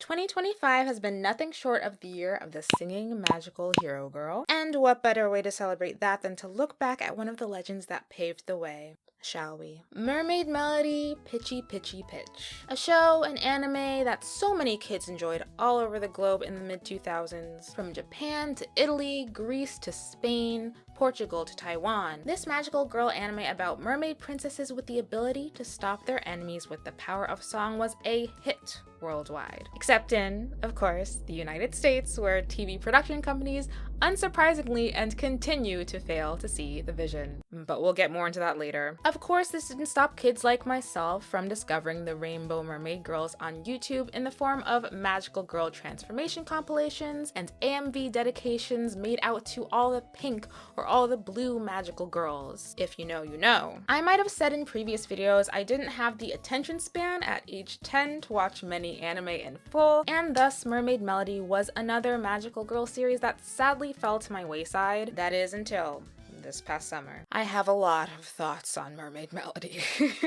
2025 has been nothing short of the year of the singing magical hero girl, and what better way to celebrate that than to look back at one of the legends that paved the way, shall we? Mermaid Melody, Pichi Pichi Pitch. A show, an anime that so many kids enjoyed all over the globe in the mid-2000s. From Japan to Italy, Greece to Spain, Portugal to Taiwan. This magical girl anime about mermaid princesses with the ability to stop their enemies with the power of song was a hit worldwide. Except in, of course, the United States, where TV production companies unsurprisingly and continue to fail to see the vision. But we'll get more into that later. Of course, this didn't stop kids like myself from discovering the Rainbow Mermaid Girls on YouTube in the form of magical girl transformation compilations and AMV dedications made out to all the pink or all the blue magical girls. If you know, you know. I might have said in previous videos I didn't have the attention span at age 10 to watch many anime in full, and thus Mermaid Melody was another magical girl series that sadly fell to my wayside. That is until this past summer. I have a lot of thoughts on Mermaid Melody.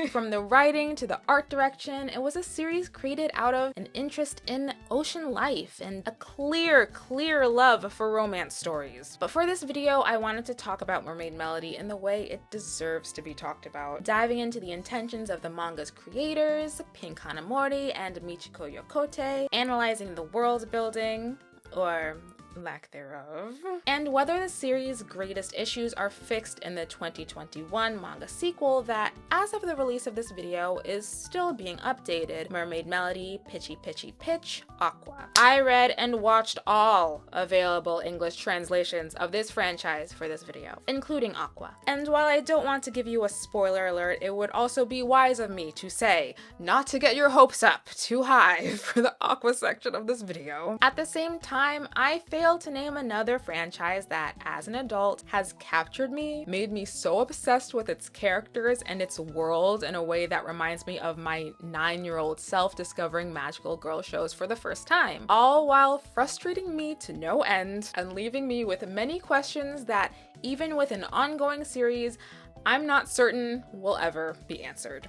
From the writing to the art direction, it was a series created out of an interest in ocean life and a clear love for romance stories. But for this video, I wanted to talk about Mermaid Melody in the way it deserves to be talked about, diving into the intentions of the manga's creators, Pink Hanamori and Michiko Yokote, analyzing the world building, or lack thereof, and whether the series' greatest issues are fixed in the 2021 manga sequel that, as of the release of this video, is still being updated, Mermaid Melody, Pichi Pichi Pitch, Aqua. I read and watched all available English translations of this franchise for this video, including Aqua. And while I don't want to give you a spoiler alert, it would also be wise of me to say not to get your hopes up too high for the Aqua section of this video. At the same time, I failed to name another franchise that, as an adult, has captured me, made me so obsessed with its characters and its world in a way that reminds me of my 9-year-old self discovering magical girl shows for the first time, all while frustrating me to no end and leaving me with many questions that, even with an ongoing series, I'm not certain will ever be answered.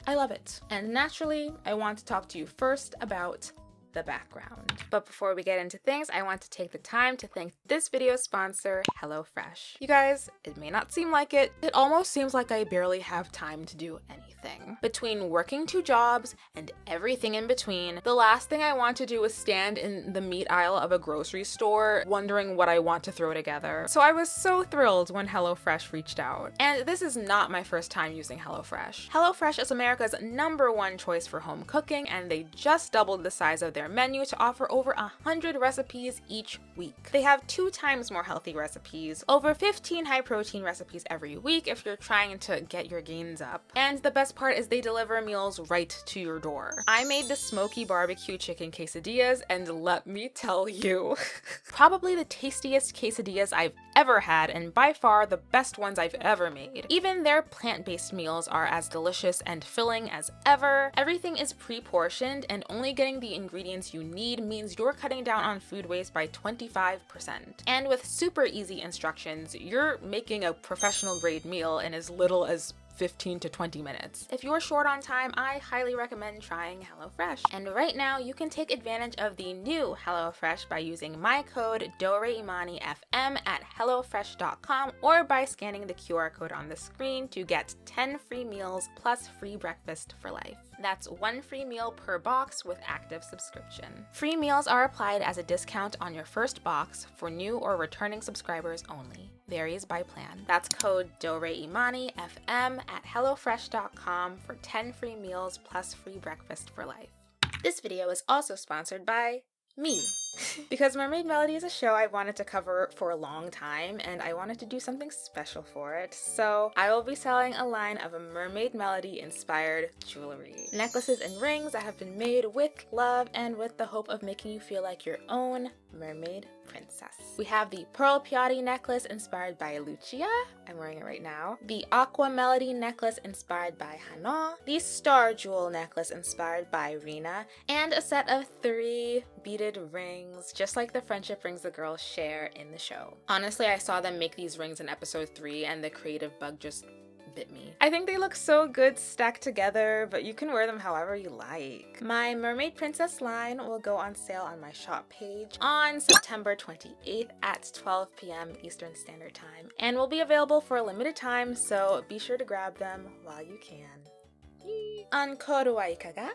I love it. And naturally, I want to talk to you first about the background. But before we get into things, I want to take the time to thank this video's sponsor, HelloFresh. You guys, it may not seem like it. It almost seems like I barely have time to do anything. Between working 2 jobs and everything in between, the last thing I want to do is stand in the meat aisle of a grocery store wondering what I want to throw together. So I was so thrilled when HelloFresh reached out. And this is not my first time using HelloFresh. HelloFresh is America's #1 choice for home cooking, and they just doubled the size of their menu to offer over 100 recipes each week. They have 2 times more healthy recipes, over 15 high protein recipes every week if you're trying to get your gains up. And the best part is they deliver meals right to your door. I made the smoky barbecue chicken quesadillas, and let me tell you, probably the tastiest quesadillas I've ever had, and by far the best ones I've ever made. Even their plant-based meals are as delicious and filling as ever. Everything is pre-portioned, and only getting the ingredients you need means you're cutting down on food waste by 25%. And with super easy instructions, you're making a professional grade meal in as little as 15 to 20 minutes. If you're short on time, I highly recommend trying HelloFresh. And right now, you can take advantage of the new HelloFresh by using my code DoreimaniFM at HelloFresh.com or by scanning the QR code on the screen to get 10 free meals plus free breakfast for life. That's 1 free meal per box with active subscription. Free meals are applied as a discount on your first box for new or returning subscribers only. Varies by plan. That's code DoreimaniFM at HelloFresh.com for 10 free meals plus free breakfast for life. This video is also sponsored by me. Because Mermaid Melody is a show I've wanted to cover for a long time, and I wanted to do something special for it, so I will be selling a line of a Mermaid Melody inspired jewelry. Necklaces and rings that have been made with love and with the hope of making you feel like your own mermaid princess. We have the Pearl Piatti necklace inspired by Lucia. I'm wearing it right now. The Aqua Melody necklace inspired by Hana. The Star Jewel necklace inspired by Rina. And a set of 3 beaded rings, just like the friendship rings the girls share in the show. Honestly, I saw them make these rings in episode 3 and the creative bug just bit me. I think they look so good stacked together, but you can wear them however you like. My Mermaid Princess line will go on sale on my shop page on September 28th at 12 p.m. Eastern Standard Time, and will be available for a limited time, so be sure to grab them while you can. Ankoru wa ikaga?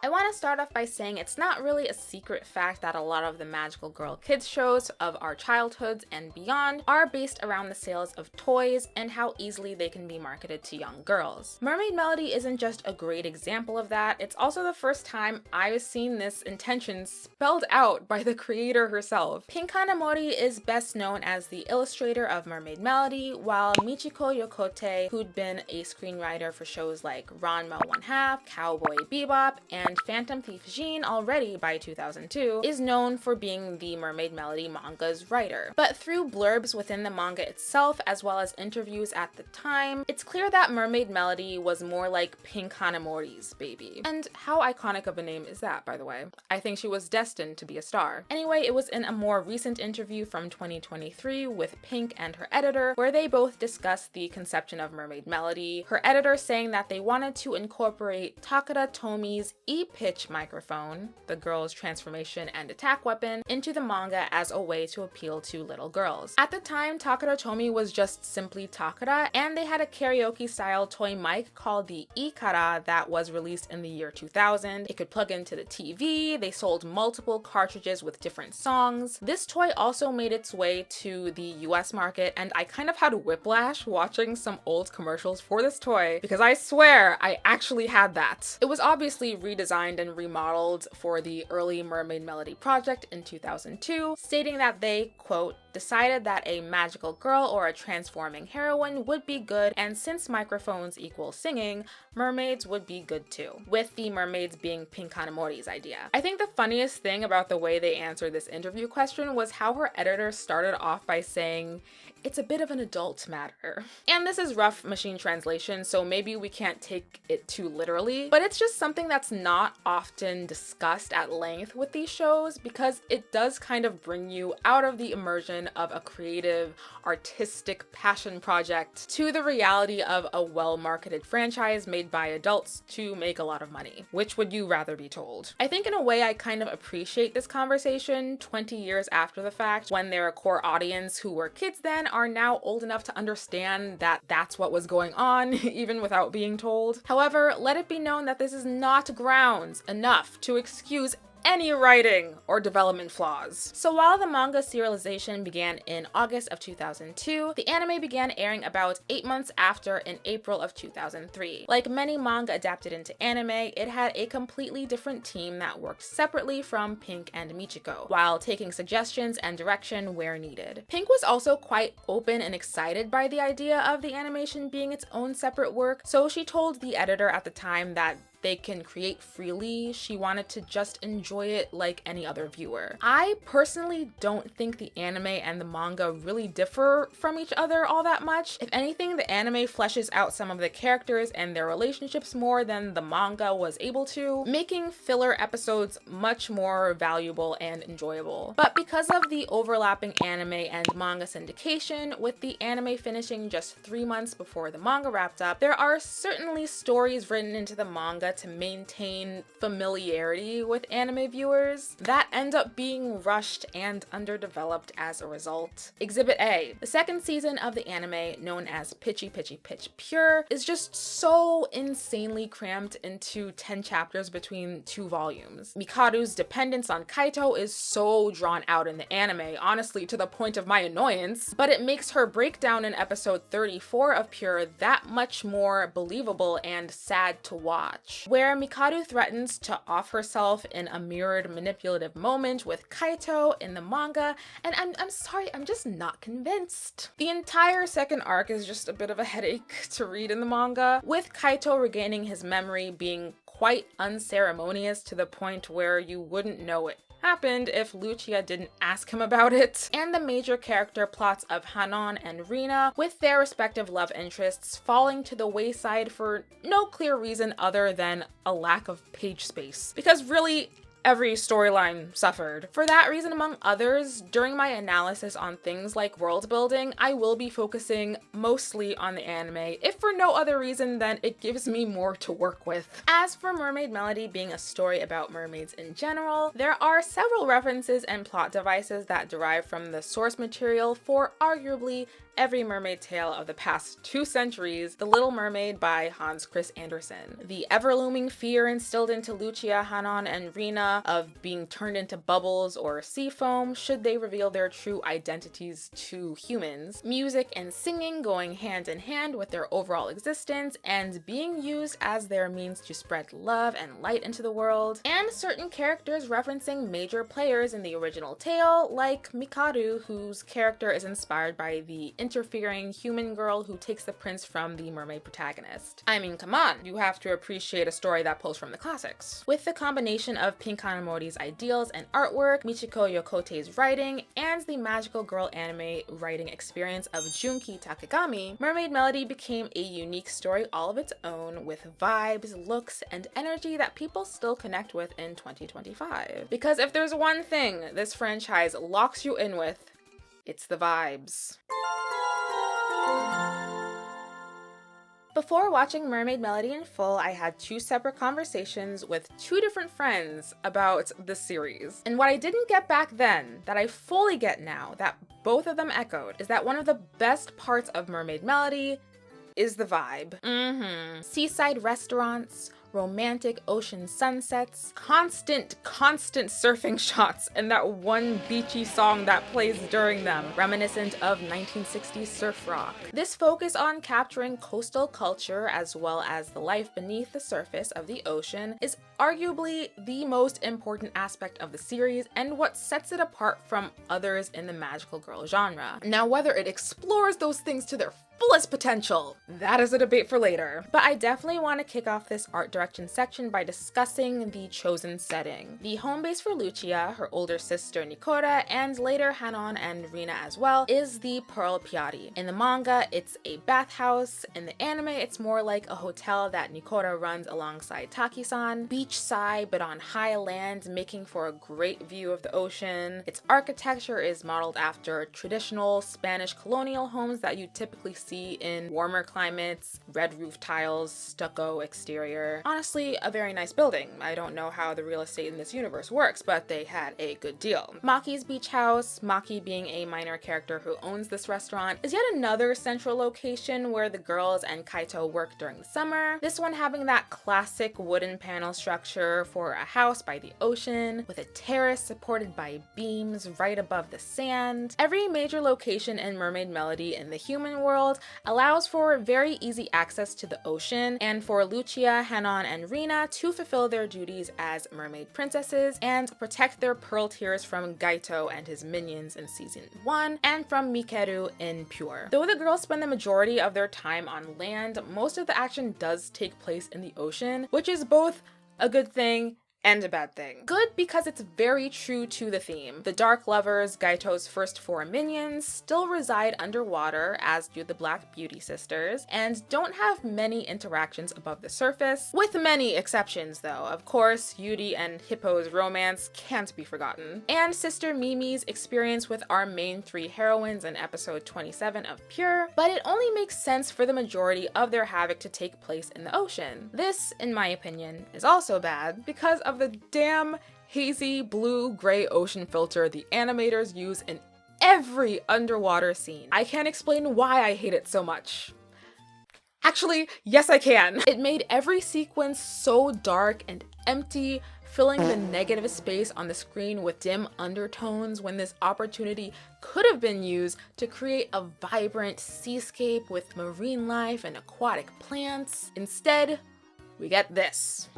I want to start off by saying it's not really a secret fact that a lot of the magical girl kids shows of our childhoods and beyond are based around the sales of toys and how easily they can be marketed to young girls. Mermaid Melody isn't just a great example of that, it's also the first time I've seen this intention spelled out by the creator herself. Pink Hanamori is best known as the illustrator of Mermaid Melody, while Michiko Yokote, who'd been a screenwriter for shows like Ranma 1/2, Cowboy Bebop, and Phantom Thief Jean already by 2002, is known for being the Mermaid Melody manga's writer. But through blurbs within the manga itself, as well as interviews at the time, it's clear that Mermaid Melody was more like Pink Hanamori's baby. And how iconic of a name is that, by the way? I think she was destined to be a star. Anyway, it was in a more recent interview from 2023 with Pink and her editor, where they both discussed the conception of Mermaid Melody, her editor saying that they wanted to incorporate Takara Tomi's pitch microphone, the girl's transformation and attack weapon, into the manga as a way to appeal to little girls. At the time, Takara Tomy was just simply Takara, and they had a karaoke-style toy mic called the Ikara that was released in the year 2000. It could plug into the TV, they sold multiple cartridges with different songs. This toy also made its way to the US market, and I kind of had whiplash watching some old commercials for this toy, because I swear I actually had that. It was obviously redesigned and remodeled for the early Mermaid Melody project in 2002, stating that they, quote, decided that a magical girl or a transforming heroine would be good, and since microphones equal singing, mermaids would be good too, with the mermaids being Pink Hanamori's idea. I think the funniest thing about the way they answered this interview question was how her editor started off by saying, "It's a bit of an adult matter." And this is rough machine translation, so maybe we can't take it too literally, but it's just something that's not often discussed at length with these shows, because it does kind of bring you out of the immersion of a creative, artistic passion project to the reality of a well-marketed franchise made by adults to make a lot of money. Which would you rather be told? I think in a way I kind of appreciate this conversation 20 years after the fact, when their core audience, who were kids then, are now old enough to understand that that's what was going on, even without being told. However, let it be known that this is not grounds enough to excuse any writing or development flaws. So while the manga serialization began in August of 2002, the anime began airing about 8 months after, in April of 2003. Like many manga adapted into anime, it had a completely different team that worked separately from Pink and Michiko, while taking suggestions and direction where needed. Pink was also quite open and excited by the idea of the animation being its own separate work, so she told the editor at the time that they can create freely. She wanted to just enjoy it like any other viewer. I personally don't think the anime and the manga really differ from each other all that much. If anything, the anime fleshes out some of the characters and their relationships more than the manga was able to, making filler episodes much more valuable and enjoyable. But because of the overlapping anime and manga syndication, with the anime finishing just 3 months before the manga wrapped up, there are certainly stories written into the manga to maintain familiarity with anime viewers that end up being rushed and underdeveloped as a result. Exhibit A. The second season of the anime, known as Pichi Pichi Pitch Pure, is just so insanely crammed into 10 chapters between 2 volumes. Mikaru's dependence on Kaito is so drawn out in the anime, honestly to the point of my annoyance, but it makes her breakdown in episode 34 of Pure that much more believable and sad to watch, where Mikado threatens to off herself in a mirrored manipulative moment with Kaito in the manga, and I'm sorry, I'm just not convinced. The entire second arc is just a bit of a headache to read in the manga, with Kaito regaining his memory being quite unceremonious to the point where you wouldn't know it happened if Lucia didn't ask him about it, and the major character plots of Hanon and Rina, with their respective love interests, falling to the wayside for no clear reason other than a lack of page space. Because really, every storyline suffered. For that reason, among others, during my analysis on things like world building, I will be focusing mostly on the anime, if for no other reason than it gives me more to work with. As for Mermaid Melody being a story about mermaids in general, there are several references and plot devices that derive from the source material for arguably every mermaid tale of the past 2 centuries, The Little Mermaid by Hans Christian Andersen. The ever-looming fear instilled into Lucia, Hanan, and Rina of being turned into bubbles or sea foam should they reveal their true identities to humans. Music and singing going hand in hand with their overall existence and being used as their means to spread love and light into the world. And certain characters referencing major players in the original tale, like Mikado, whose character is inspired by the interfering human girl who takes the prince from the mermaid protagonist. I mean, come on, you have to appreciate a story that pulls from the classics. With the combination of Pink Kanamori's ideals and artwork, Michiko Yokote's writing, and the magical girl anime writing experience of Junki Takegami, Mermaid Melody became a unique story all of its own with vibes, looks, and energy that people still connect with in 2025. Because if there's one thing this franchise locks you in with, it's the vibes. Before watching Mermaid Melody in full, I had 2 separate conversations with 2 different friends about the series. And what I didn't get back then, that I fully get now, that both of them echoed, is that one of the best parts of Mermaid Melody is the vibe. Seaside restaurants, romantic ocean sunsets, constant surfing shots, and that one beachy song that plays during them, reminiscent of 1960s surf rock. This focus on capturing coastal culture as well as the life beneath the surface of the ocean is arguably the most important aspect of the series and what sets it apart from others in the magical girl genre. Now, whether it explores those things to their fullest potential, that is a debate for later. But I definitely want to kick off this art direction section by discussing the chosen setting. The home base for Lucia, her older sister Nikora, and later Hanan and Rina as well, is the Pearl Piatti. In the manga, it's a bathhouse. In the anime, it's more like a hotel that Nikora runs alongside Taki-san. Beachside, but on high land, making for a great view of the ocean. Its architecture is modeled after traditional Spanish colonial homes that you typically see in warmer climates, red roof tiles, stucco exterior. Honestly, a very nice building. I don't know how the real estate in this universe works, but they had a good deal. Maki's beach house, Maki being a minor character who owns this restaurant, is yet another central location where the girls and Kaito work during the summer. This one having that classic wooden panel structure for a house by the ocean, with a terrace supported by beams right above the sand. Every major location in Mermaid Melody in the human world allows for very easy access to the ocean, and for Lucia, Hanan, and Rina to fulfill their duties as mermaid princesses and protect their pearl tears from Gaito and his minions in season 1, and from Mikeru in Pure. Though the girls spend the majority of their time on land, most of the action does take place in the ocean, which is both a good thing and a bad thing. Good because it's very true to the theme. The Dark Lovers, Gaito's first 4 minions, still reside underwater, as do the Black Beauty sisters, and don't have many interactions above the surface, with many exceptions though. Of course, Yuri and Hippo's romance can't be forgotten. And Sister Mimi's experience with our main 3 heroines in episode 27 of Pure, but it only makes sense for the majority of their havoc to take place in the ocean. This, in my opinion, is also bad because of the damn hazy blue-gray ocean filter the animators use in every underwater scene. I can't explain why I hate it so much. Actually, yes I can. It made every sequence so dark and empty, filling the negative space on the screen with dim undertones when this opportunity could have been used to create a vibrant seascape with marine life and aquatic plants. Instead, we get this.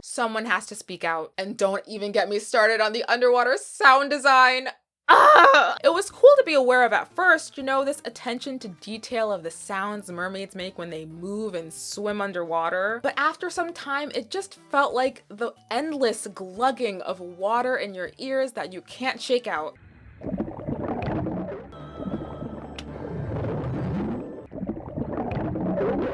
Someone has to speak out, and don't even get me started on the underwater sound design. It was cool to be aware of at first, you know, this attention to detail of the sounds mermaids make when they move and swim underwater. But after some time, it just felt like the endless glugging of water in your ears that you can't shake out.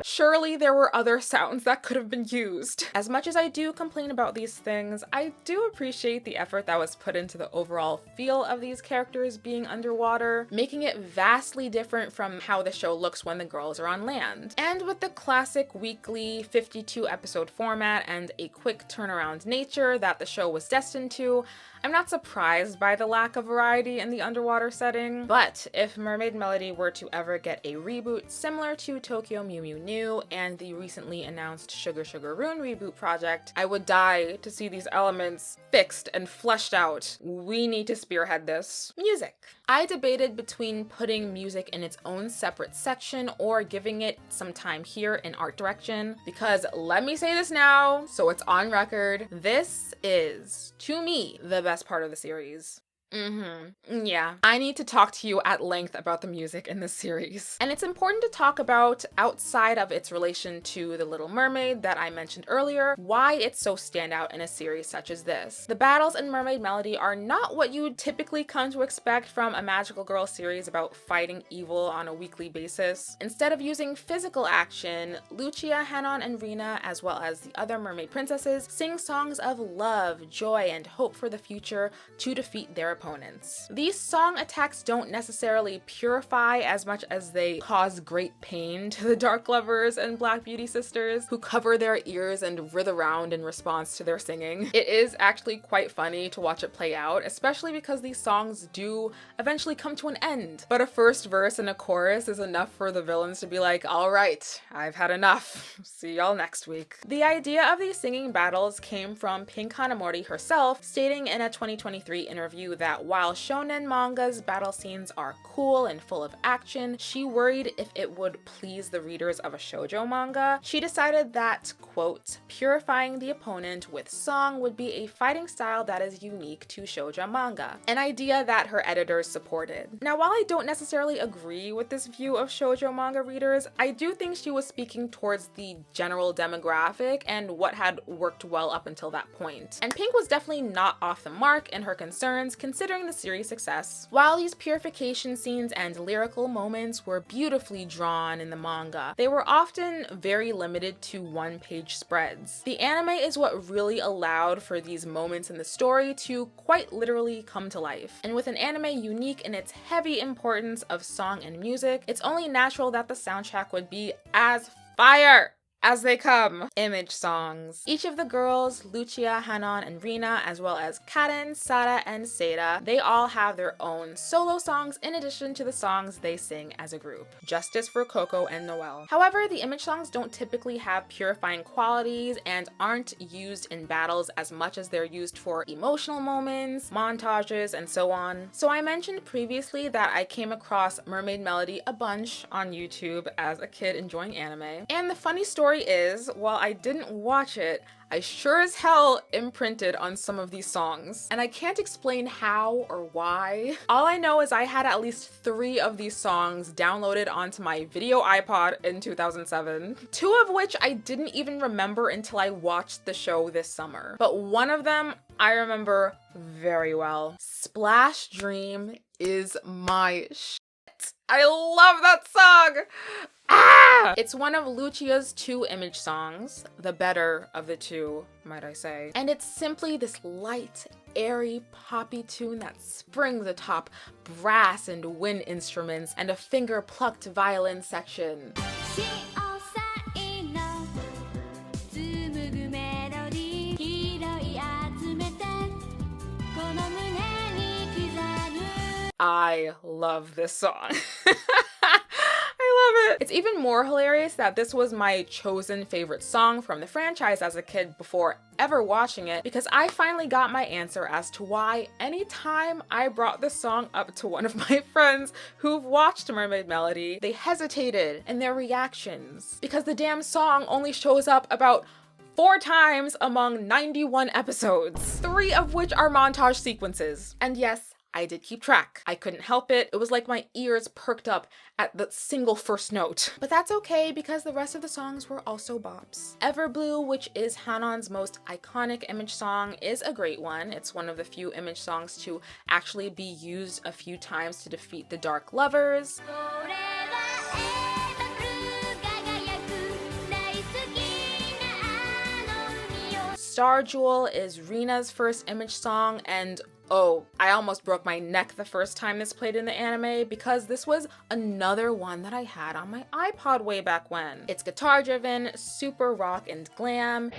Surely there were other sounds that could have been used. As much as I do complain about these things, I do appreciate the effort that was put into the overall feel of these characters being underwater, making it vastly different from how the show looks when the girls are on land. And with the classic weekly 52 episode format and a quick turnaround nature that the show was destined to, I'm not surprised by the lack of variety in the underwater setting, but if Mermaid Melody were to ever get a reboot similar to Tokyo Mew Mew New and the recently announced Sugar Sugar Rune reboot project, I would die to see these elements fixed and fleshed out. We need to spearhead this. Music. I debated between putting music in its own separate section or giving it some time here in art direction, because let me say this now, so it's on record, this is, to me, the best part of the series. Yeah, I need to talk to you at length about the music in this series. And it's important to talk about, outside of its relation to The Little Mermaid that I mentioned earlier, why it's so standout in a series such as this. The battles in Mermaid Melody are not what you would typically come to expect from a magical girl series about fighting evil on a weekly basis. Instead of using physical action, Lucia, Hanon, and Rina, as well as the other mermaid princesses, sing songs of love, joy, and hope for the future to defeat their opponents. These song attacks don't necessarily purify as much as they cause great pain to the Dark Lovers and Black Beauty sisters, who cover their ears and writhe around in response to their singing. It is actually quite funny to watch it play out, especially because these songs do eventually come to an end. But a first verse and a chorus is enough for the villains to be like, all right, I've had enough. See y'all next week. The idea of these singing battles came from Pink Hanamori herself, stating in a 2023 interview that while shonen manga's battle scenes are cool and full of action, she worried if it would please the readers of a shoujo manga. She decided that, quote, purifying the opponent with song would be a fighting style that is unique to shoujo manga, an idea that her editors supported. Now, while I don't necessarily agree with this view of shoujo manga readers, I do think she was speaking towards the general demographic and what had worked well up until that point. And Pink was definitely not off the mark in her concerns, considering the series' success. While these purification scenes and lyrical moments were beautifully drawn in the manga, they were often very limited to one-page spreads. The anime is what really allowed for these moments in the story to quite literally come to life. And with an anime unique in its heavy importance of song and music, it's only natural that the soundtrack would be as fire as they come. Image songs. Each of the girls, Lucia, Hanon, and Rina, as well as Karen, Sara, and Seda, they all have their own solo songs in addition to the songs they sing as a group. Justice for Coco and Noelle. However, the image songs don't typically have purifying qualities and aren't used in battles as much as they're used for emotional moments, montages, and so on. So I mentioned previously that I came across Mermaid Melody a bunch on YouTube as a kid enjoying anime. And the funny story is, while I didn't watch it, I sure as hell imprinted on some of these songs. And I can't explain how or why. All I know is I had at least 3 of these songs downloaded onto my video iPod in 2007, 2 of which I didn't even remember until I watched the show this summer. But one of them I remember very well. Splash Dream is my shit. I love that song! Ah! It's one of Lucia's 2 image songs, the better of the 2, might I say. And it's simply this light, airy, poppy tune that springs atop brass and wind instruments and a finger-plucked violin section. I love this song. I love it. It's even more hilarious that this was my chosen favorite song from the franchise as a kid before ever watching it, because I finally got my answer as to why anytime I brought this song up to one of my friends who've watched Mermaid Melody, they hesitated in their reactions because the damn song only shows up about 4 times among 91 episodes, 3 of which are montage sequences. And yes, I did keep track. I couldn't help it. It was like my ears perked up at the single first note. But that's okay because the rest of the songs were also bops. Everblue, which is Hanon's most iconic image song, is a great one. It's one of the few image songs to actually be used a few times to defeat the Dark Lovers. Star Jewel is Rina's first image song, and oh, I almost broke my neck the first time this played in the anime because this was another one that I had on my iPod way back when. It's guitar driven, super rock and glam.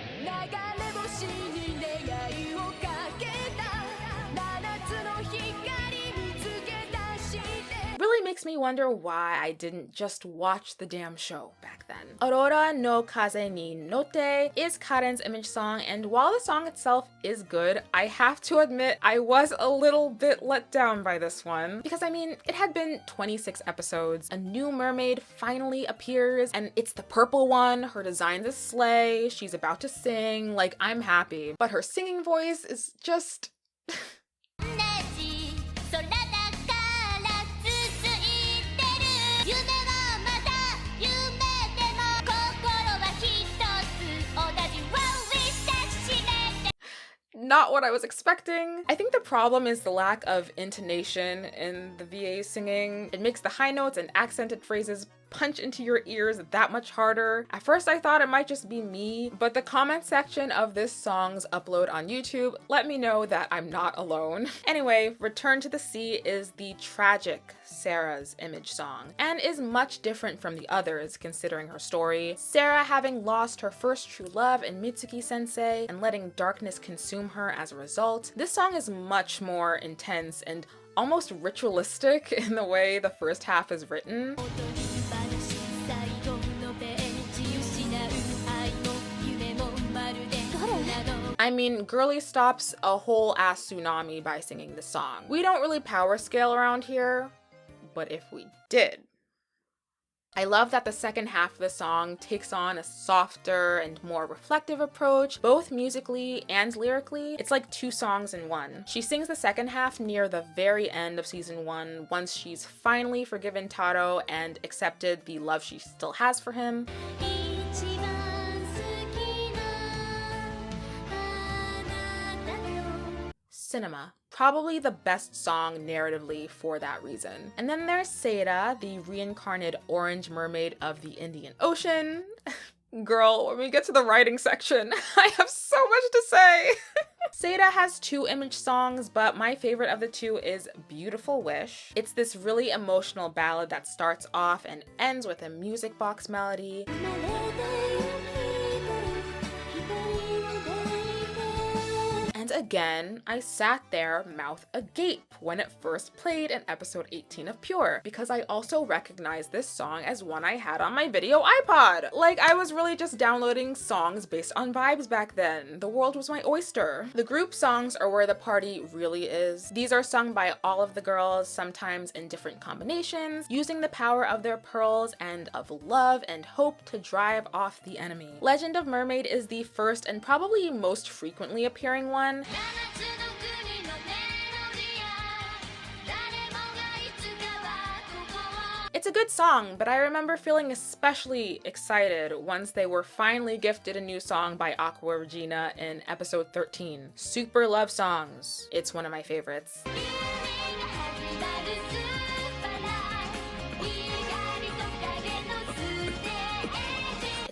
Really makes me wonder why I didn't just watch the damn show back then. Aurora no Kaze ni Note is Karen's image song, and while the song itself is good, I have to admit I was a little bit let down by this one. Because I mean, it had been 26 episodes, a new mermaid finally appears, and it's the purple one, her design's a slay, she's about to sing, like I'm happy. But her singing voice is just... not what I was expecting. I think the problem is the lack of intonation in the VA singing. It makes the high notes and accented phrases punch into your ears that much harder. At first I thought it might just be me, but the comment section of this song's upload on YouTube let me know that I'm not alone. Anyway, Return to the Sea is the tragic Sarah's image song, and is much different from the others considering her story. Sarah having lost her first true love in Mitsuki sensei and letting darkness consume her as a result. This song is much more intense and almost ritualistic in the way the first half is written. I mean, Girly stops a whole ass tsunami by singing this song. We don't really power scale around here, but if we did. I love that the second half of the song takes on a softer and more reflective approach, both musically and lyrically. It's like two songs in one. She sings the second half near the very end of season 1, once she's finally forgiven Taro and accepted the love she still has for him. Cinema. Probably the best song narratively for that reason. And then there's Seda, the reincarnated orange mermaid of the Indian Ocean. Girl, when we get to the writing section, I have so much to say. Seda has 2 image songs, but my favorite of the 2 is Beautiful Wish. It's this really emotional ballad that starts off and ends with a music box melody. And again, I sat there mouth agape when it first played in episode 18 of Pure, because I also recognized this song as one I had on my video iPod. Like, I was really just downloading songs based on vibes back then. The world was my oyster. The group songs are where the party really is. These are sung by all of the girls, sometimes in different combinations, using the power of their pearls and of love and hope to drive off the enemy. Legend of Mermaid is the first and probably most frequently appearing one. It's a good song, but I remember feeling especially excited once they were finally gifted a new song by Aqua Regina in episode 13. Super love songs. It's one of my favorites.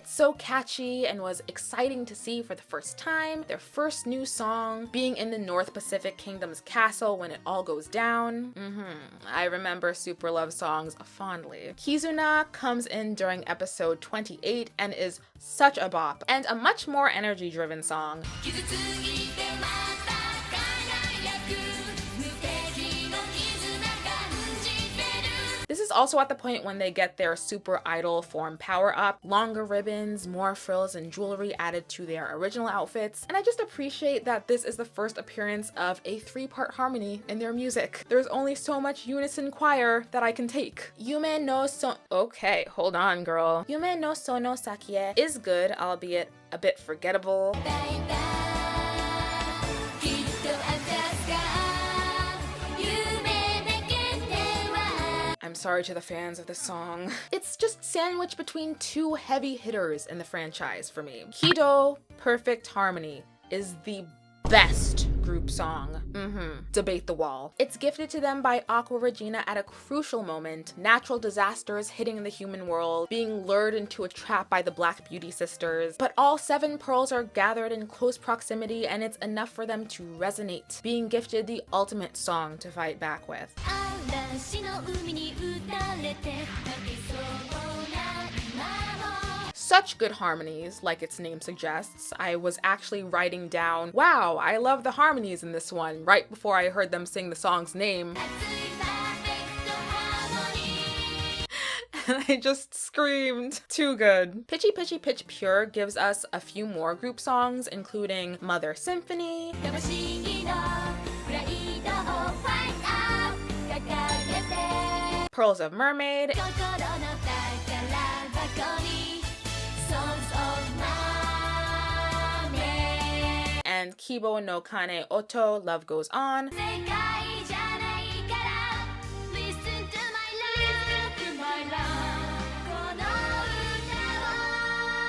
So catchy and was exciting to see for the first time. Their first new song, being in the North Pacific Kingdom's castle when it all goes down. I remember super love songs fondly. Kizuna comes in during episode 28 and is such a bop, and a much more energy driven song. This is also at the point when they get their super idol form power up, longer ribbons, more frills and jewelry added to their original outfits, and I just appreciate that this is the first appearance of a 3-part harmony in their music. There's only so much unison choir that I can take. Yume no so- Okay, hold on girl. Yume no Sono Sakie is good, albeit a bit forgettable. I'm sorry to the fans of this song. It's just sandwiched between 2 heavy hitters in the franchise for me. Kido, Perfect Harmony, is the best group song. Debate the wall. It's gifted to them by Aqua Regina at a crucial moment, natural disasters hitting the human world, being lured into a trap by the Black Beauty sisters. But all 7 pearls are gathered in close proximity and it's enough for them to resonate, being gifted the ultimate song to fight back with. Such good harmonies, like its name suggests. I was actually writing down, wow, I love the harmonies in this one, right before I heard them sing the song's name. And I just screamed, too good. Pichi Pichi Pitch Pure gives us a few more group songs, including Mother Symphony, Pearls of Mermaid, and Kibo no Kane Oto, Love Goes On.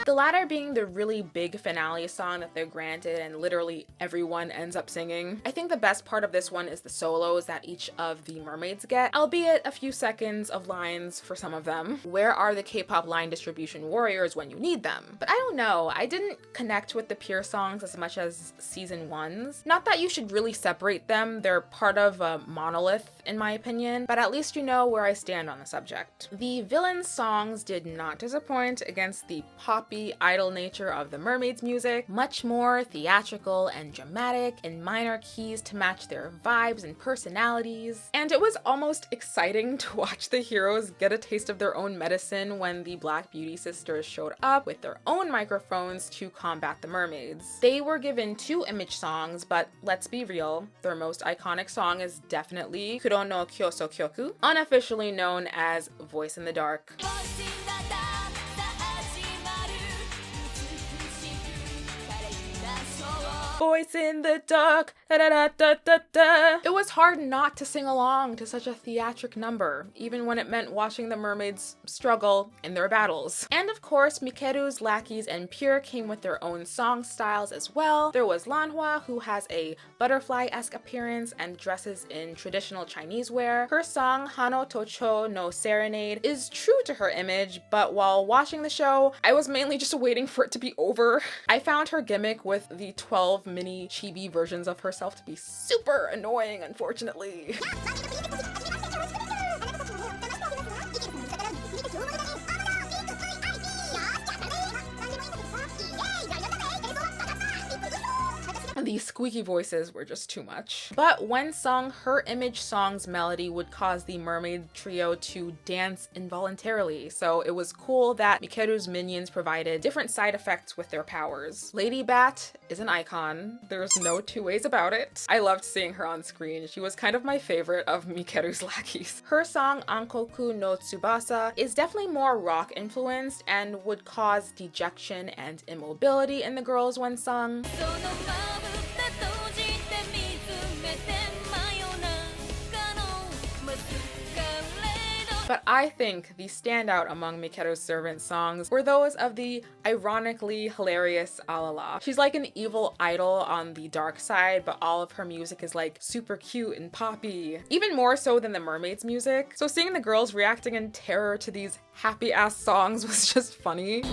The latter being the really big finale song that they're granted and literally everyone ends up singing. I think the best part of this one is the solos that each of the mermaids get, albeit a few seconds of lines for some of them. Where are the K-pop line distribution warriors when you need them? But I don't know, I didn't connect with the Pure songs as much as season 1's. Not that you should really separate them, they're part of a monolith in my opinion, but at least you know where I stand on the subject. The villain songs did not disappoint against the poppy idle nature of the mermaids' music, much more theatrical and dramatic in minor keys to match their vibes and personalities. And it was almost exciting to watch the heroes get a taste of their own medicine when the Black Beauty sisters showed up with their own microphones to combat the mermaids. They were given 2 image songs, but let's be real, their most iconic song is definitely Kuro no Kyoso Kyoku, unofficially known as Voice in the Dark. Voice in the dark, da da da da da da. It was hard not to sing along to such a theatric number, even when it meant watching the mermaids struggle in their battles. And of course, Mikeru's lackeys and Pure came with their own song styles as well. There was Lanhua, who has a butterfly-esque appearance and dresses in traditional Chinese wear. Her song Hano Tocho no Serenade is true to her image, but while watching the show, I was mainly just waiting for it to be over. I found her gimmick with the 12 mini chibi versions of herself to be super annoying, unfortunately. These squeaky voices were just too much. But when sung, her image song's melody would cause the mermaid trio to dance involuntarily, so it was cool that Mikeru's minions provided different side effects with their powers. Lady Bat is an icon. There's no 2 ways about it. I loved seeing her on screen. She was kind of my favorite of Mikeru's lackeys. Her song Ankoku no Tsubasa is definitely more rock influenced and would cause dejection and immobility in the girls when sung. But I think the standout among Mikeru's servant songs were those of the ironically hilarious Alala. She's like an evil idol on the dark side, but all of her music is like super cute and poppy, even more so than the mermaid's music. So seeing the girls reacting in terror to these happy ass songs was just funny.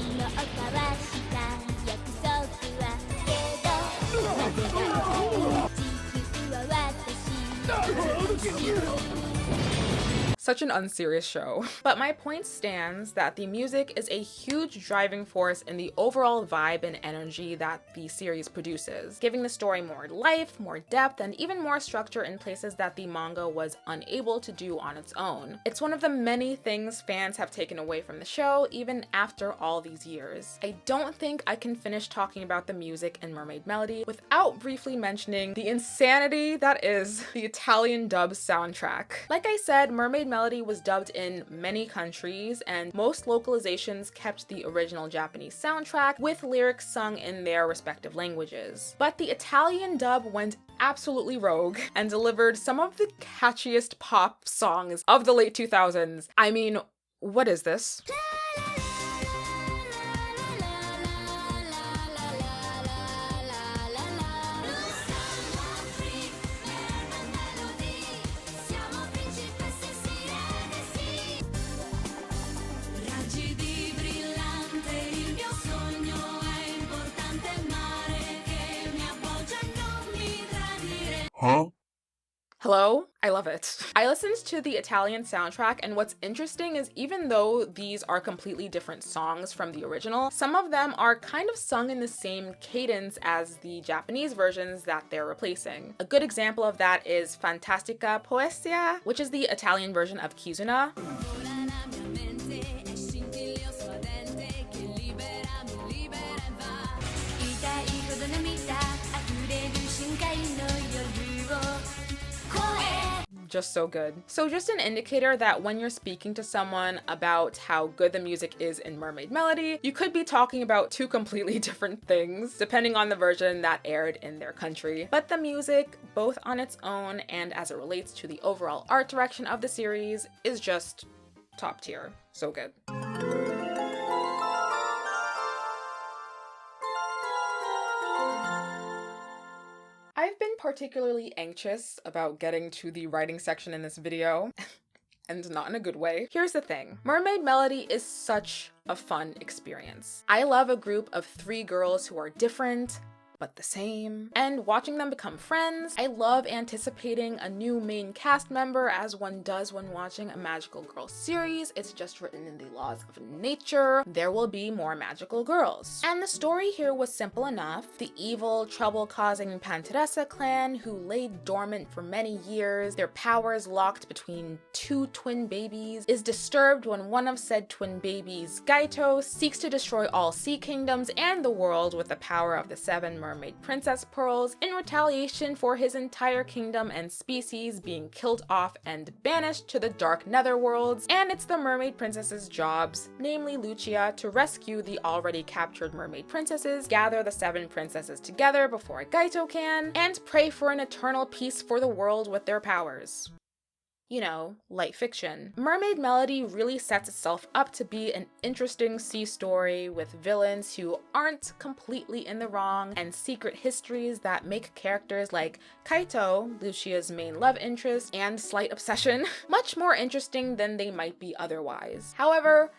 Such an unserious show. But my point stands that the music is a huge driving force in the overall vibe and energy that the series produces, giving the story more life, more depth, and even more structure in places that the manga was unable to do on its own. It's one of the many things fans have taken away from the show, even after all these years. I don't think I can finish talking about the music in Mermaid Melody without briefly mentioning the insanity that is the Italian dub soundtrack. Like I said, Mermaid Melody was dubbed in many countries, and most localizations kept the original Japanese soundtrack with lyrics sung in their respective languages. But the Italian dub went absolutely rogue and delivered some of the catchiest pop songs of the late 2000s. I mean, what is this? Hello? I love it. I listened to the Italian soundtrack, and what's interesting is even though these are completely different songs from the original, some of them are kind of sung in the same cadence as the Japanese versions that they're replacing. A good example of that is Fantastica Poesia, which is the Italian version of Kizuna. Just so good. So just an indicator that when you're speaking to someone about how good the music is in Mermaid Melody, you could be talking about two completely different things depending on the version that aired in their country. But the music, both on its own and as it relates to the overall art direction of the series, is just top tier. So good. I've been particularly anxious about getting to the writing section in this video, and not in a good way. Here's the thing. Mermaid Melody is such a fun experience. I love a group of 3 girls who are different, but the same, and watching them become friends. I love anticipating a new main cast member, as one does when watching a magical girl series. It's just written in the laws of nature. There will be more magical girls. And the story here was simple enough. The evil, trouble-causing Panteressa clan, who laid dormant for many years, their powers locked between 2 twin babies, is disturbed when one of said twin babies, Gaito, seeks to destroy all sea kingdoms and the world with the power of the 7 mermaid princess pearls in retaliation for his entire kingdom and species being killed off and banished to the dark netherworlds. And it's the mermaid princess's jobs, namely Lucia, to rescue the already captured mermaid princesses, gather the 7 princesses together before Gaito can, and pray for an eternal peace for the world with their powers. You know, light fiction. Mermaid Melody really sets itself up to be an interesting sea story with villains who aren't completely in the wrong and secret histories that make characters like Kaito, Lucia's main love interest and slight obsession, much more interesting than they might be otherwise. However,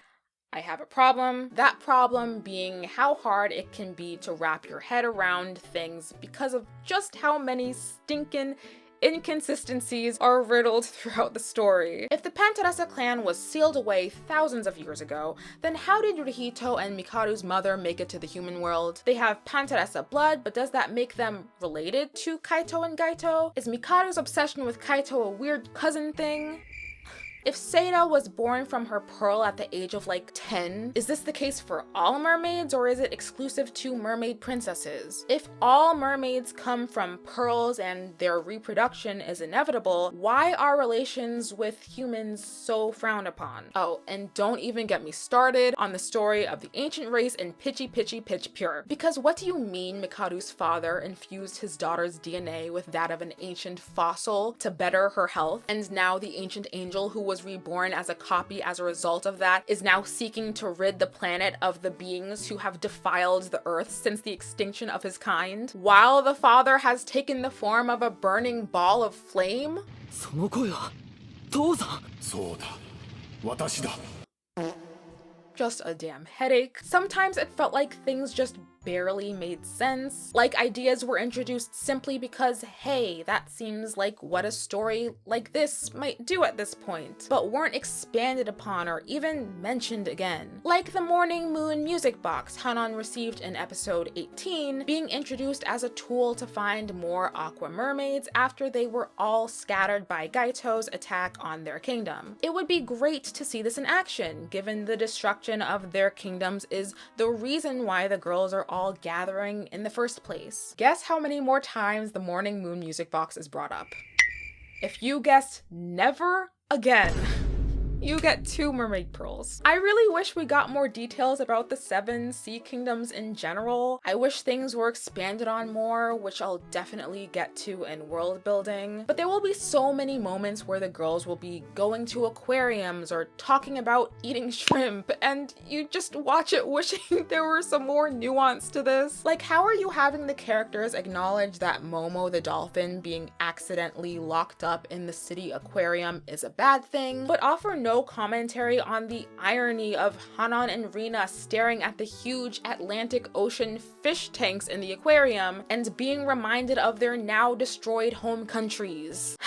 I have a problem. That problem being how hard it can be to wrap your head around things because of just how many stinkin' inconsistencies are riddled throughout the story. If the Panteressa clan was sealed away thousands of years ago, then how did Rihito and Mikaru's mother make it to the human world? They have Panteressa blood, but does that make them related to Kaito and Gaito? Is Mikaru's obsession with Kaito a weird cousin thing? If Seda was born from her pearl at the age of like 10, is this the case for all mermaids, or is it exclusive to mermaid princesses? If all mermaids come from pearls and their reproduction is inevitable, why are relations with humans so frowned upon? Oh, and don't even get me started on the story of the ancient race in Pichi Pitch Pure. Because what do you mean Mikaru's father infused his daughter's DNA with that of an ancient fossil to better her health, and now the ancient angel who was reborn as a copy as a result of that is now seeking to rid the planet of the beings who have defiled the earth since the extinction of his kind, while the father has taken the form of a burning ball of flame? Just a damn headache. Sometimes it felt like things just barely made sense. Like ideas were introduced simply because, hey, that seems like what a story like this might do at this point, but weren't expanded upon or even mentioned again. Like the Morning Moon music box Hanan received in episode 18, being introduced as a tool to find more Aqua mermaids after they were all scattered by Gaito's attack on their kingdom. It would be great to see this in action, given the destruction of their kingdoms is the reason why the girls are all gathering in the first place. Guess how many more times the Morning Moon music box is brought up? If you guessed never again, you get 2 mermaid pearls. I really wish we got more details about the 7 sea kingdoms in general. I wish things were expanded on more, which I'll definitely get to in world building. But there will be so many moments where the girls will be going to aquariums or talking about eating shrimp, and you just watch it wishing there were some more nuance to this. Like, how are you having the characters acknowledge that Momo the dolphin being accidentally locked up in the city aquarium is a bad thing, but offer no commentary on the irony of Hanan and Rina staring at the huge Atlantic Ocean fish tanks in the aquarium and being reminded of their now destroyed home countries?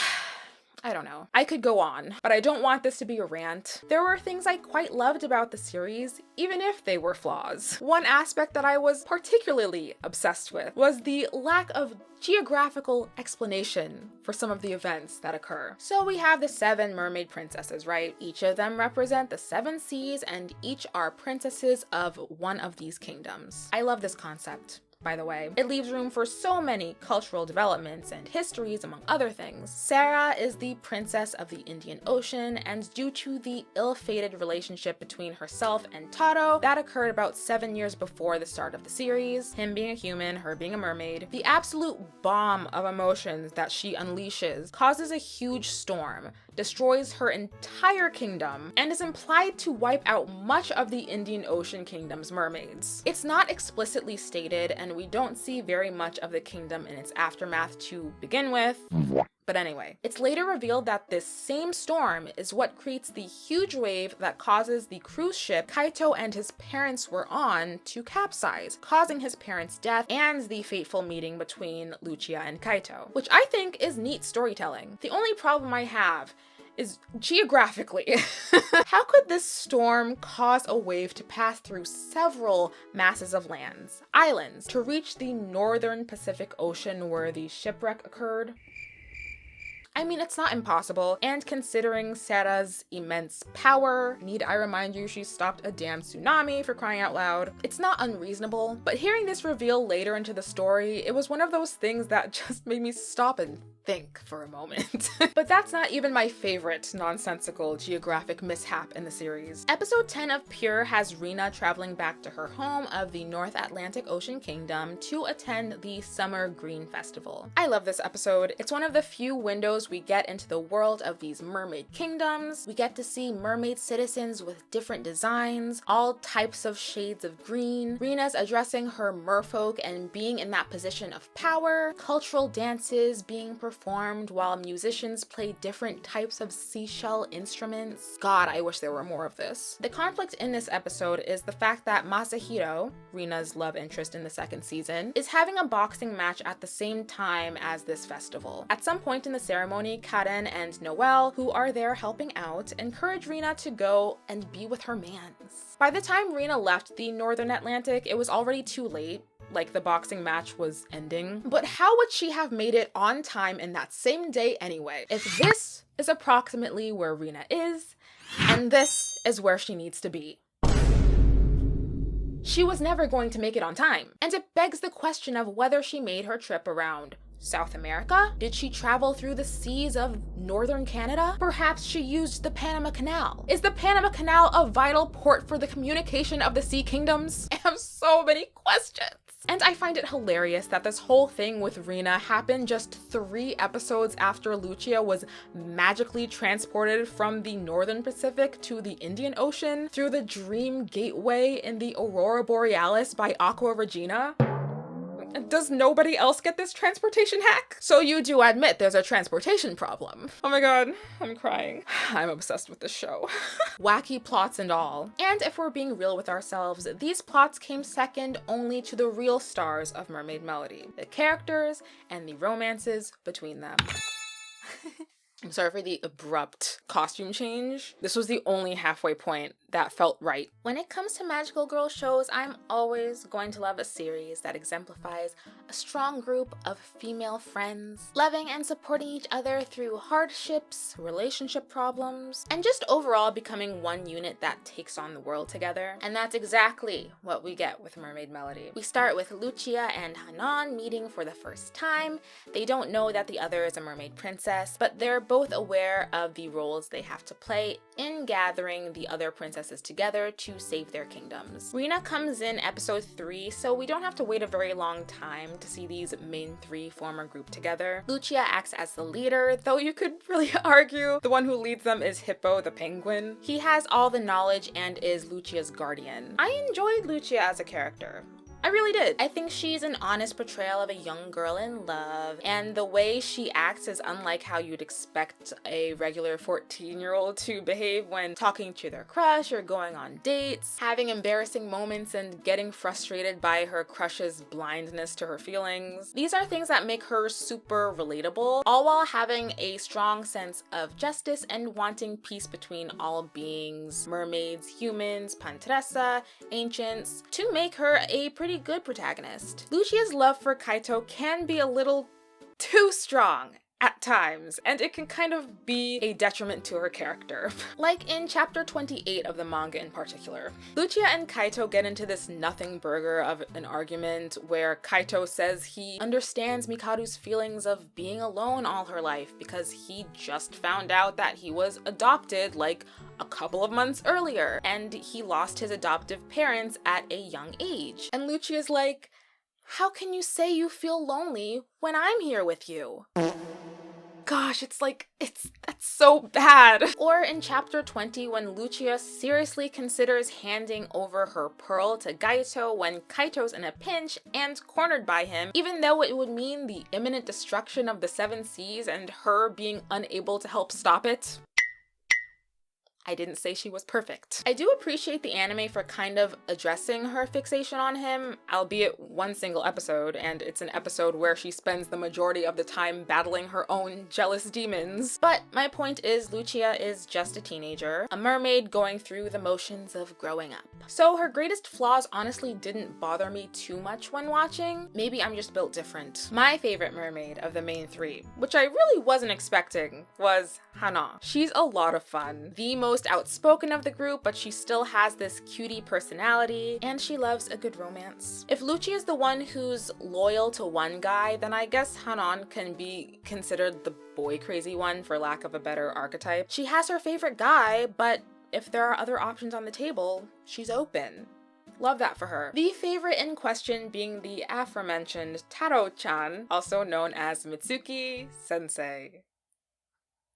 I don't know. I could go on, but I don't want this to be a rant. There were things I quite loved about the series, even if they were flaws. One aspect that I was particularly obsessed with was the lack of geographical explanation for some of the events that occur. So we have the 7 mermaid princesses, right? Each of them represent the 7 seas, and each are princesses of one of these kingdoms. I love this concept, by the way. It leaves room for so many cultural developments and histories, among other things. Sarah is the princess of the Indian Ocean, and due to the ill-fated relationship between herself and Taro that occurred about 7 years before the start of the series, him being a human, her being a mermaid, the absolute bomb of emotions that she unleashes causes a huge storm, destroys her entire kingdom, and is implied to wipe out much of the Indian Ocean kingdom's mermaids. It's not explicitly stated, and we don't see very much of the kingdom in its aftermath to begin with. But anyway, it's later revealed that this same storm is what creates the huge wave that causes the cruise ship Kaito and his parents were on to capsize, causing his parents' death and the fateful meeting between Lucia and Kaito, which I think is neat storytelling. The only problem I have is geographically. How could this storm cause a wave to pass through several masses of lands, islands, to reach the northern Pacific Ocean where the shipwreck occurred? I mean, it's not impossible, and considering Sarah's immense power, need I remind you she stopped a damn tsunami, for crying out loud, it's not unreasonable. But hearing this reveal later into the story, it was one of those things that just made me stop and think for a moment. But that's not even my favorite nonsensical geographic mishap in the series. Episode 10 of Pure has Rina traveling back to her home of the North Atlantic Ocean Kingdom to attend the Summer Green Festival. I love this episode. It's one of the few windows we get into the world of these mermaid kingdoms. We get to see mermaid citizens with different designs, all types of shades of green, Rina's addressing her merfolk and being in that position of power, cultural dances being performed while musicians play different types of seashell instruments. God, I wish there were more of this. The conflict in this episode is the fact that Masahiro, Rina's love interest in the 2nd season, is having a boxing match at the same time as this festival. At some point in the ceremony, Karen and Noelle, who are there helping out, encourage Rina to go and be with her mans. By the time Rina left the Northern Atlantic, it was already too late. Like, the boxing match was ending. But how would she have made it on time in that same day anyway? If this is approximately where Rina is, and this is where she needs to be. She was never going to make it on time. And it begs the question of whether she made her trip around South America? Did she travel through the seas of northern Canada? Perhaps she used the Panama Canal. Is the Panama Canal a vital port for the communication of the Sea Kingdoms? I have so many questions. And I find it hilarious that this whole thing with Rina happened just 3 episodes after Lucia was magically transported from the Northern Pacific to the Indian Ocean through the Dream Gateway in the Aurora Borealis by Aqua Regina. Does nobody else get this transportation hack? So you do admit there's a transportation problem. Oh my god, I'm crying. I'm obsessed with this show. Wacky plots and all. And if we're being real with ourselves, these plots came second only to the real stars of Mermaid Melody, the characters and the romances between them. I'm sorry for the abrupt costume change. This was the only halfway point that felt right. When it comes to magical girl shows, I'm always going to love a series that exemplifies a strong group of female friends, loving and supporting each other through hardships, relationship problems, and just overall becoming one unit that takes on the world together. And that's exactly what we get with Mermaid Melody. We start with Lucia and Hanan meeting for the first time. They don't know that the other is a mermaid princess, but they're both aware of the roles they have to play in gathering the other princesses together to save their kingdoms. Rina comes in episode 3, so we don't have to wait a very long time to see these main 3 form a group together. Lucia acts as the leader, though you could really argue the one who leads them is Hippo the penguin. He has all the knowledge and is Lucia's guardian. I enjoyed Lucia as a character. I really did. I think she's an honest portrayal of a young girl in love, and the way she acts is unlike how you'd expect a regular 14-year-old to behave when talking to their crush or going on dates, having embarrassing moments and getting frustrated by her crush's blindness to her feelings. These are things that make her super relatable, all while having a strong sense of justice and wanting peace between all beings, mermaids, humans, Pantressa, ancients, to make her a pretty good protagonist. Lucia's love for Kaito can be a little too strong at times, and it can kind of be a detriment to her character. Like in chapter 28 of the manga in particular. Lucia and Kaito get into this nothing burger of an argument where Kaito says he understands Mikaru's feelings of being alone all her life because he just found out that he was adopted like a couple of months earlier, and he lost his adoptive parents at a young age. And Lucia's like, how can you say you feel lonely when I'm here with you? Gosh, that's so bad. Or in chapter 20, when Lucia seriously considers handing over her pearl to Gaito when Kaito's in a pinch and cornered by him, even though it would mean the imminent destruction of the Seven Seas and her being unable to help stop it. I didn't say she was perfect. I do appreciate the anime for kind of addressing her fixation on him, albeit one single episode, and it's an episode where she spends the majority of the time battling her own jealous demons. But my point is, Lucia is just a teenager, a mermaid going through the motions of growing up. So her greatest flaws honestly didn't bother me too much when watching. Maybe I'm just built different. My favorite mermaid of the main three, which I really wasn't expecting, was Hana. She's a lot of fun. The most outspoken of the group, but she still has this cutie personality, and she loves a good romance. If Lucia is the one who's loyal to one guy, then I guess Hanan can be considered the boy crazy one, for lack of a better archetype. She has her favorite guy, but if there are other options on the table, she's open. Love that for her. The favorite in question being the aforementioned Taro-chan, also known as Mitsuki-sensei.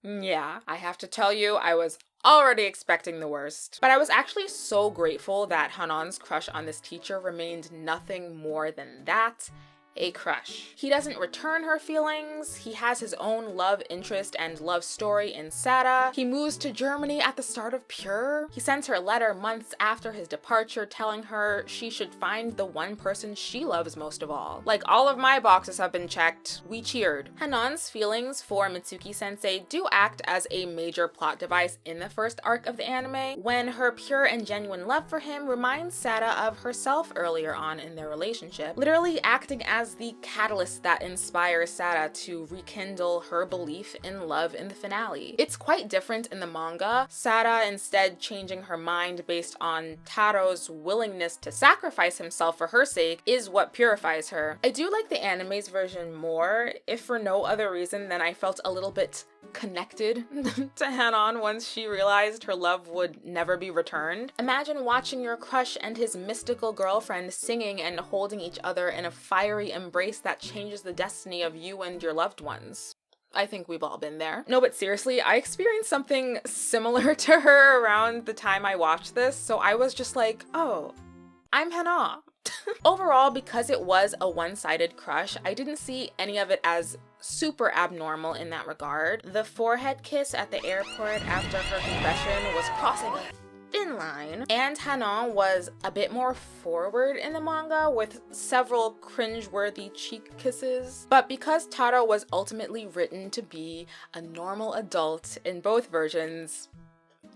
Yeah, I have to tell you, I was already expecting the worst. But I was actually so grateful that Hanan's crush on this teacher remained nothing more than that, a crush. He doesn't return her feelings, he has his own love interest and love story in Sada, he moves to Germany at the start of Pure, he sends her a letter months after his departure telling her she should find the one person she loves most of all. Like, all of my boxes have been checked, we cheered. Hanan's feelings for Mitsuki-sensei do act as a major plot device in the first arc of the anime, when her pure and genuine love for him reminds Sada of herself earlier on in their relationship, literally acting as the catalyst that inspires Sada to rekindle her belief in love in the finale. It's quite different in the manga, Sada instead changing her mind based on Taro's willingness to sacrifice himself for her sake is what purifies her. I do like the anime's version more, if for no other reason than I felt a little bit connected to Hanan once she realized her love would never be returned. Imagine watching your crush and his mystical girlfriend singing and holding each other in a fiery embrace that changes the destiny of you and your loved ones. I think we've all been there. No, but seriously, I experienced something similar to her around the time I watched this, so I was just like, oh, I'm Hana. Overall, because it was a one-sided crush, I didn't see any of it as super abnormal in that regard. The forehead kiss at the airport after her confession was crossing a thin line, and Hanan was a bit more forward in the manga with several cringe-worthy cheek kisses. But because Taro was ultimately written to be a normal adult in both versions,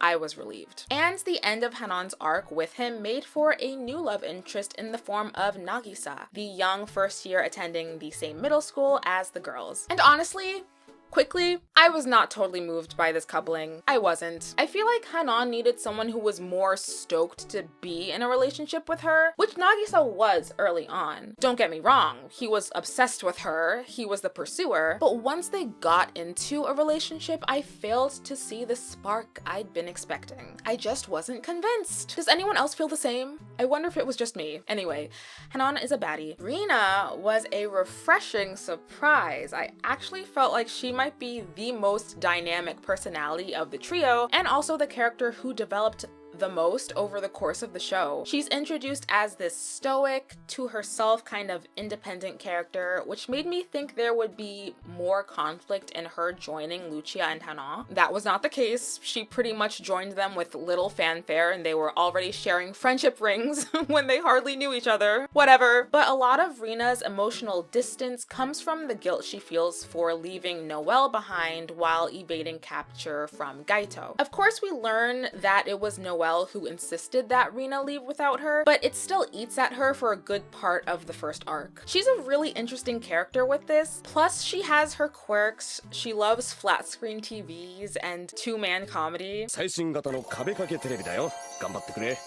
I was relieved. And the end of Hanan's arc with him made for a new love interest in the form of Nagisa, the young first year attending the same middle school as the girls. And honestly, quickly, I was not totally moved by this coupling. I wasn't. I feel like Hanan needed someone who was more stoked to be in a relationship with her, which Nagisa was early on. Don't get me wrong, he was obsessed with her, he was the pursuer, but once they got into a relationship, I failed to see the spark I'd been expecting. I just wasn't convinced. Does anyone else feel the same? I wonder if it was just me. Anyway, Hanan is a baddie. Rina was a refreshing surprise. I actually felt like she might be the most dynamic personality of the trio, and also the character who developed the most over the course of the show. She's introduced as this stoic, to herself kind of independent character, which made me think there would be more conflict in her joining Lucia and Hana. That was not the case. She pretty much joined them with little fanfare, and they were already sharing friendship rings when they hardly knew each other. Whatever. But a lot of Rina's emotional distance comes from the guilt she feels for leaving Noelle behind while evading capture from Gaito. Of course, we learn that it was Noelle who insisted that Rina leave without her, but it still eats at her for a good part of the first arc. She's a really interesting character with this, plus she has her quirks. She loves flat screen TVs and two-man comedy. 最新型の壁掛けテレビだよ。頑張ってくれ。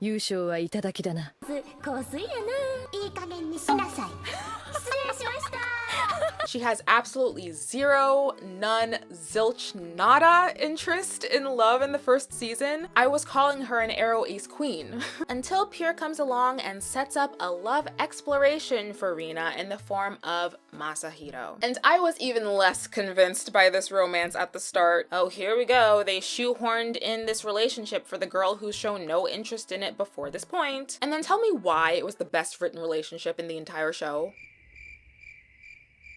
優勝はいただきだな。香水やな。いい加減にしなさい。失礼しました。 She has absolutely zero, none, zilch, nada interest in love in the first season. I was calling her an arrow ace queen. Until Pure comes along and sets up a love exploration for Rina in the form of Masahiro. And I was even less convinced by this romance at the start. Oh, here we go. They shoehorned in this relationship for the girl who's shown no interest in it before this point. And then tell me why it was the best written relationship in the entire show.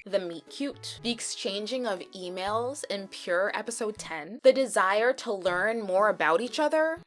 The meet cute, the exchanging of emails in Pure episode 10, the desire to learn more about each other.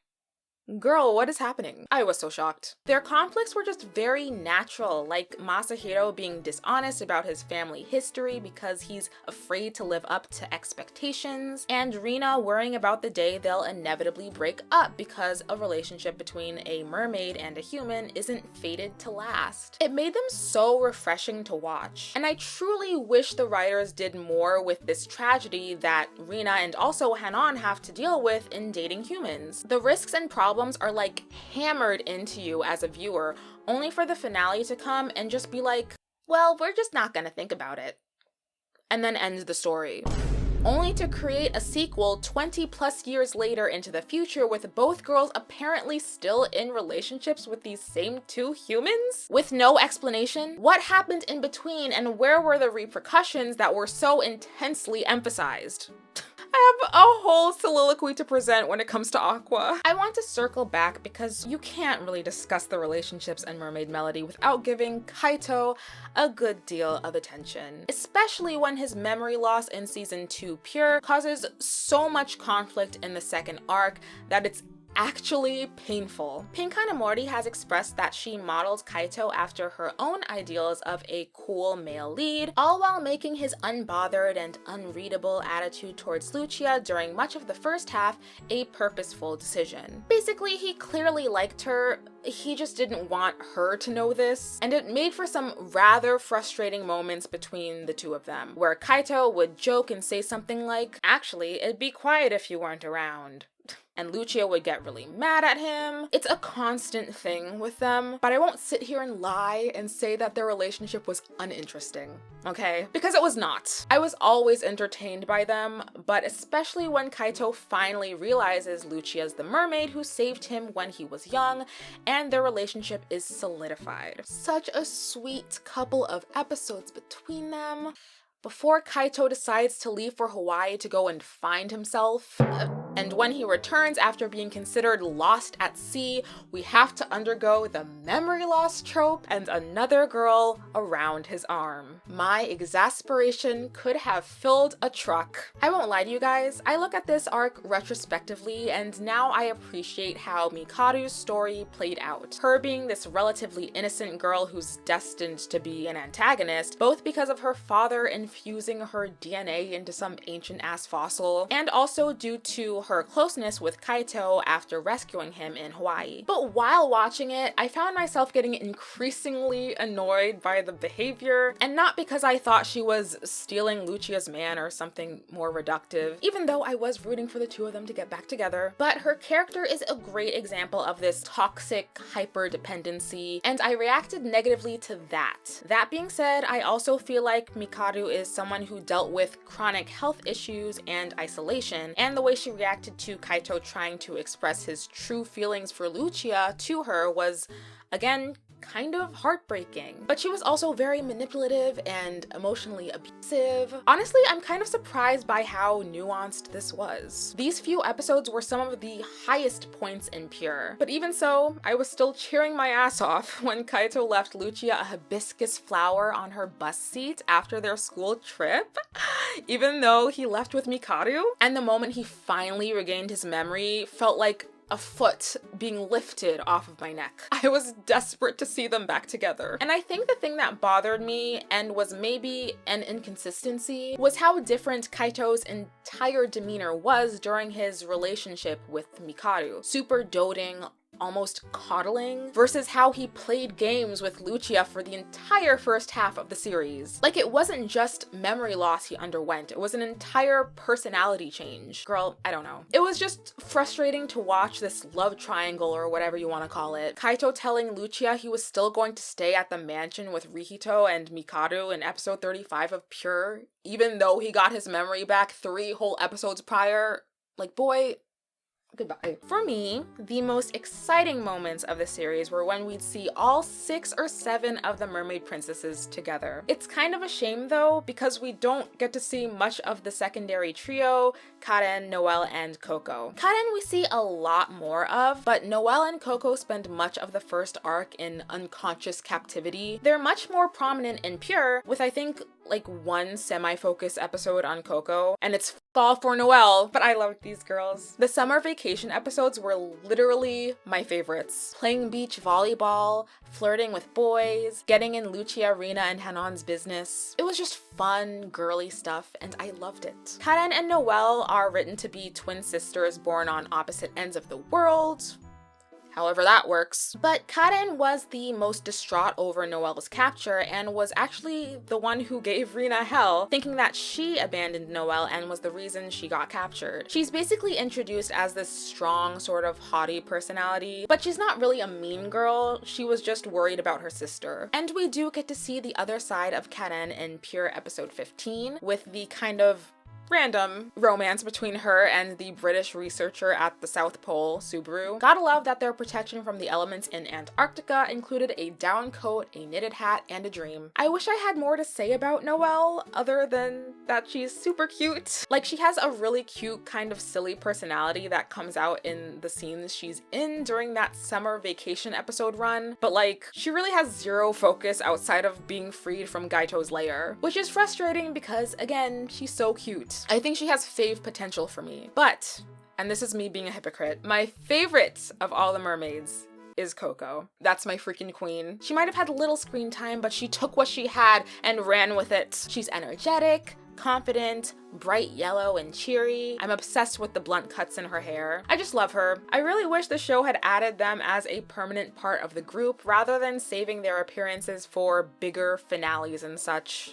Girl, what is happening? I was so shocked. Their conflicts were just very natural, like Masahiro being dishonest about his family history because he's afraid to live up to expectations, and Rina worrying about the day they'll inevitably break up because a relationship between a mermaid and a human isn't fated to last. It made them so refreshing to watch, and I truly wish the writers did more with this tragedy that Rina and also Hanan have to deal with in dating humans. The risks and problems are like hammered into you as a viewer, only for the finale to come and just be like, well, we're just not gonna think about it. And then ends the story. Only to create a sequel 20 plus years later into the future with both girls apparently still in relationships with these same two humans? With no explanation? What happened in between, and where were the repercussions that were so intensely emphasized? I have a whole soliloquy to present when it comes to Aqua. I want to circle back because you can't really discuss the relationships in Mermaid Melody without giving Kaito a good deal of attention, especially when his memory loss in season 2 Pure causes so much conflict in the second arc that it's actually painful. Pink Hanamori has expressed that she modeled Kaito after her own ideals of a cool male lead, all while making his unbothered and unreadable attitude towards Lucia during much of the first half a purposeful decision. Basically, he clearly liked her, he just didn't want her to know this, and it made for some rather frustrating moments between the two of them, where Kaito would joke and say something like, "Actually, it'd be quiet if you weren't around." And Lucia would get really mad at him. It's a constant thing with them, but I won't sit here and lie and say that their relationship was uninteresting, okay? Because it was not. I was always entertained by them, but especially when Kaito finally realizes Lucia's the mermaid who saved him when he was young, and their relationship is solidified. Such a sweet couple of episodes between them. Before Kaito decides to leave for Hawaii to go and find himself, and when he returns after being considered lost at sea, we have to undergo the memory loss trope and another girl around his arm. My exasperation could have filled a truck. I won't lie to you guys, I look at this arc retrospectively and now I appreciate how Mikaru's story played out. Her being this relatively innocent girl who's destined to be an antagonist, both because of her father infusing her DNA into some ancient-ass fossil, and also due to her closeness with Kaito after rescuing him in Hawaii. But while watching it, I found myself getting increasingly annoyed by the behavior, and not because I thought she was stealing Lucia's man or something more reductive, even though I was rooting for the two of them to get back together, but her character is a great example of this toxic hyper-dependency, and I reacted negatively to that. That being said, I also feel like Mikaru is someone who dealt with chronic health issues and isolation, and the way she reacted reacted to Kaito trying to express his true feelings for Lucia to her was, again, kind of heartbreaking. But she was also very manipulative and emotionally abusive. Honestly, I'm kind of surprised by how nuanced this was. These few episodes were some of the highest points in Pure. But even so, I was still cheering my ass off when Kaito left Lucia a hibiscus flower on her bus seat after their school trip, even though he left with Mikado. And the moment he finally regained his memory felt like a foot being lifted off of my neck. I was desperate to see them back together. And I think the thing that bothered me, and was maybe an inconsistency, was how different Kaito's entire demeanor was during his relationship with Mikado. Super doting, almost coddling, versus how he played games with Lucia for the entire first half of the series. Like, it wasn't just memory loss he underwent, it was an entire personality change. Girl, I don't know. It was just frustrating to watch this love triangle, or whatever you want to call it. Kaito telling Lucia he was still going to stay at the mansion with Rihito and Mikado in episode 35 of Pure, even though he got his memory back 3 whole episodes prior. Like, boy, goodbye. For me, the most exciting moments of the series were when we'd see all 6 or 7 of the mermaid princesses together. It's kind of a shame though, because we don't get to see much of the secondary trio, Karen, Noelle, and Coco. Karen we see a lot more of, but Noelle and Coco spend much of the first arc in unconscious captivity. They're much more prominent in Pure, with I think like 1 semi-focus episode on Coco, and it's fall for Noelle, but I loved these girls. The summer vacation episodes were literally my favorites. Playing beach volleyball, flirting with boys, getting in Lucia, Rina, and Hanon's business. It was just fun, girly stuff, and I loved it. Karen and Noelle are written to be twin sisters born on opposite ends of the world, however that works. But Karen was the most distraught over Noelle's capture and was actually the one who gave Rina hell, thinking that she abandoned Noelle and was the reason she got captured. She's basically introduced as this strong, sort of haughty personality, but she's not really a mean girl, she was just worried about her sister. And we do get to see the other side of Karen in Pure episode 15, with the kind of random romance between her and the British researcher at the South Pole, Subaru. Gotta love that their protection from the elements in Antarctica included a down coat, a knitted hat, and a dream. I wish I had more to say about Noelle, other than that she's super cute. Like, she has a really cute, kind of silly personality that comes out in the scenes she's in during that summer vacation episode run, but like, she really has zero focus outside of being freed from Gaito's lair, which is frustrating because, again, she's so cute. I think she has fave potential for me. But, and this is me being a hypocrite, my favorite of all the mermaids is Coco. That's my freaking queen. She might have had little screen time, but she took what she had and ran with it. She's energetic, confident, bright yellow, and cheery. I'm obsessed with the blunt cuts in her hair. I just love her. I really wish the show had added them as a permanent part of the group rather than saving their appearances for bigger finales and such.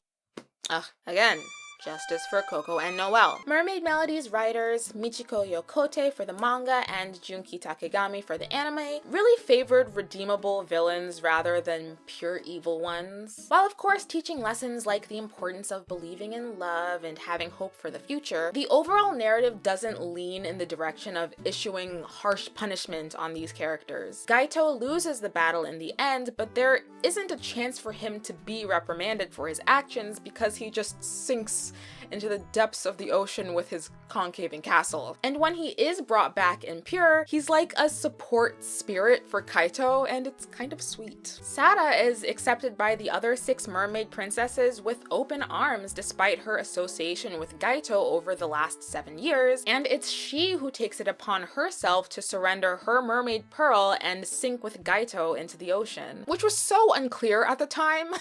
Again, justice for Coco and Noelle. Mermaid Melody's writers, Michiko Yokote for the manga and Junki Takegami for the anime, really favored redeemable villains rather than pure evil ones. While of course teaching lessons like the importance of believing in love and having hope for the future, the overall narrative doesn't lean in the direction of issuing harsh punishment on these characters. Gaito loses the battle in the end, but there isn't a chance for him to be reprimanded for his actions because he just sinks into the depths of the ocean with his concaving castle. And when he is brought back in Pure, he's like a support spirit for Kaito, and it's kind of sweet. Sada is accepted by the other 6 mermaid princesses with open arms despite her association with Gaito over the last 7 years, and it's she who takes it upon herself to surrender her mermaid pearl and sink with Gaito into the ocean, which was so unclear at the time.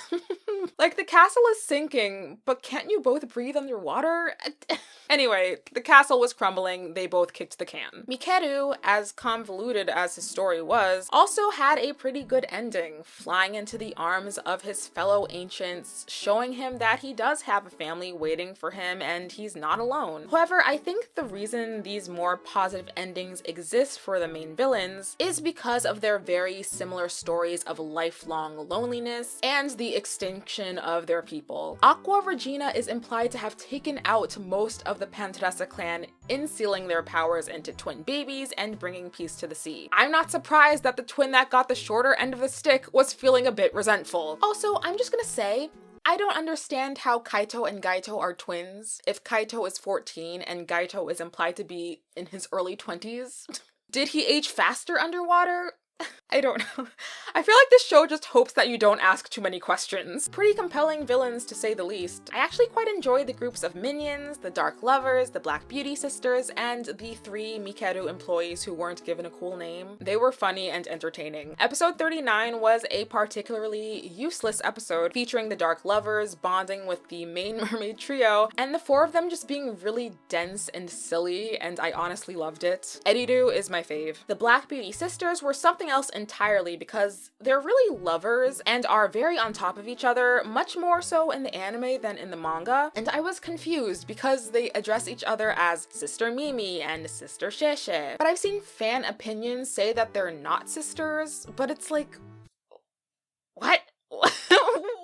Like, the castle is sinking, but can't you both breathe underwater? Anyway, the castle was crumbling, they both kicked the can. Mikeru, as convoluted as his story was, also had a pretty good ending, flying into the arms of his fellow ancients, showing him that he does have a family waiting for him and he's not alone. However, I think the reason these more positive endings exist for the main villains is because of their very similar stories of lifelong loneliness and the extinction of their people. Aqua Regina is implied implied to have taken out most of the Pantressa clan, insealing their powers into twin babies and bringing peace to the sea. I'm not surprised that the twin that got the shorter end of the stick was feeling a bit resentful. Also, I'm just gonna say, I don't understand how Kaito and Gaito are twins if Kaito is 14 and Gaito is implied to be in his early 20s. Did he age faster underwater? I don't know. I feel like this show just hopes that you don't ask too many questions. Pretty compelling villains, to say the least. I actually quite enjoyed the groups of minions, the Dark Lovers, the Black Beauty Sisters, and the 3 Mikeru employees who weren't given a cool name. They were funny and entertaining. Episode 39 was a particularly useless episode, featuring the Dark Lovers bonding with the main mermaid trio, and the 4 of them just being really dense and silly, and I honestly loved it. Ediru is my fave. The Black Beauty Sisters were something else entirely because they're really lovers and are very on top of each other, much more so in the anime than in the manga, and I was confused because they address each other as Sister Mimi and Sister Sheshe. But I've seen fan opinions say that they're not sisters, but it's like, what?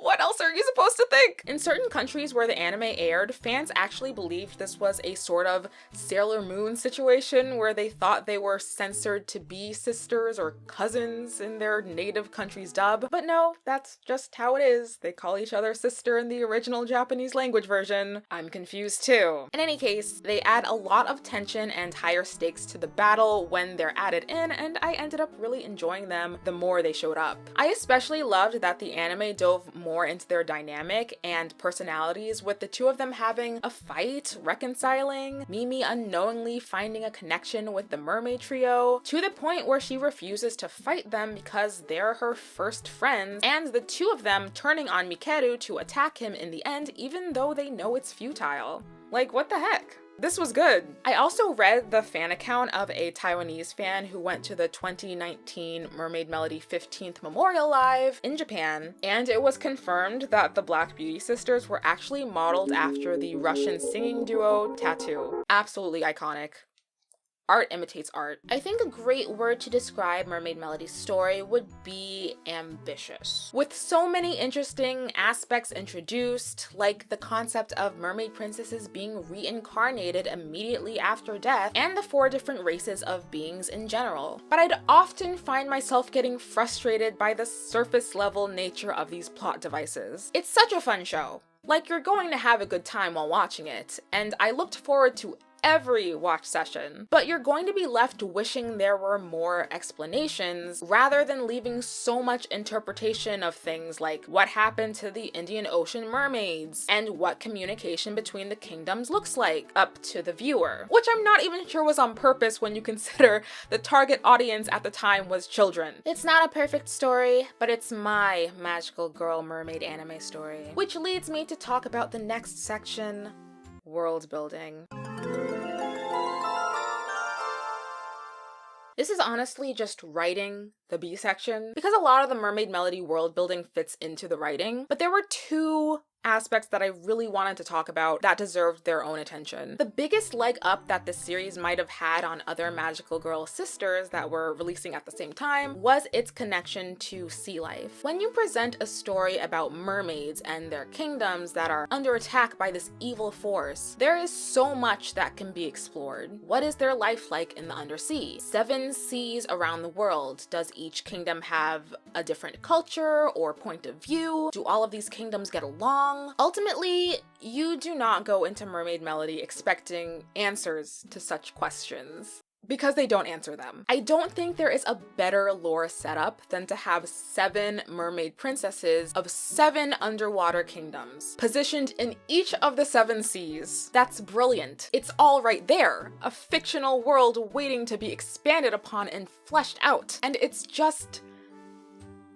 What else are you supposed to think? In certain countries where the anime aired, fans actually believed this was a sort of Sailor Moon situation where they thought they were censored to be sisters or cousins in their native country's dub. But no, that's just how it is. They call each other sister in the original Japanese language version. I'm confused too. In any case, they add a lot of tension and higher stakes to the battle when they're added in, and I ended up really enjoying them the more they showed up. I especially loved that the anime dove more into their dynamic and personalities, with the 2 of them having a fight, reconciling, Mimi unknowingly finding a connection with the mermaid trio, to the point where she refuses to fight them because they're her first friends, and the 2 of them turning on Mikeru to attack him in the end even though they know it's futile. Like, what the heck? This was good. I also read the fan account of a Taiwanese fan who went to the 2019 Mermaid Melody 15th Memorial Live in Japan, and it was confirmed that the Black Beauty Sisters were actually modeled after the Russian singing duo Tattoo. Absolutely iconic. Art imitates art. I think a great word to describe Mermaid Melody's story would be ambitious. With so many interesting aspects introduced, like the concept of mermaid princesses being reincarnated immediately after death, and the 4 different races of beings in general. But I'd often find myself getting frustrated by the surface level nature of these plot devices. It's such a fun show. Like, you're going to have a good time while watching it, and I looked forward to every watch session, but you're going to be left wishing there were more explanations rather than leaving so much interpretation of things like what happened to the Indian Ocean mermaids and what communication between the kingdoms looks like up to the viewer, which I'm not even sure was on purpose when you consider the target audience at the time was children. It's not a perfect story, but it's my magical girl mermaid anime story, which leads me to talk about the next section, world building. This is honestly just writing the B section, because a lot of the Mermaid Melody world building fits into the writing, but there were 2 aspects that I really wanted to talk about that deserved their own attention. The biggest leg up that the series might have had on other magical girl sisters that were releasing at the same time was its connection to sea life. When you present a story about mermaids and their kingdoms that are under attack by this evil force, there is so much that can be explored. What is their life like in the undersea? 7 seas around the world. Does each kingdom have a different culture or point of view? Do all of these kingdoms get along? Ultimately, you do not go into Mermaid Melody expecting answers to such questions, because they don't answer them. I don't think there is a better lore setup than to have 7 mermaid princesses of 7 underwater kingdoms, positioned in each of the 7 seas. That's brilliant. It's all right there. A fictional world waiting to be expanded upon and fleshed out. And it's just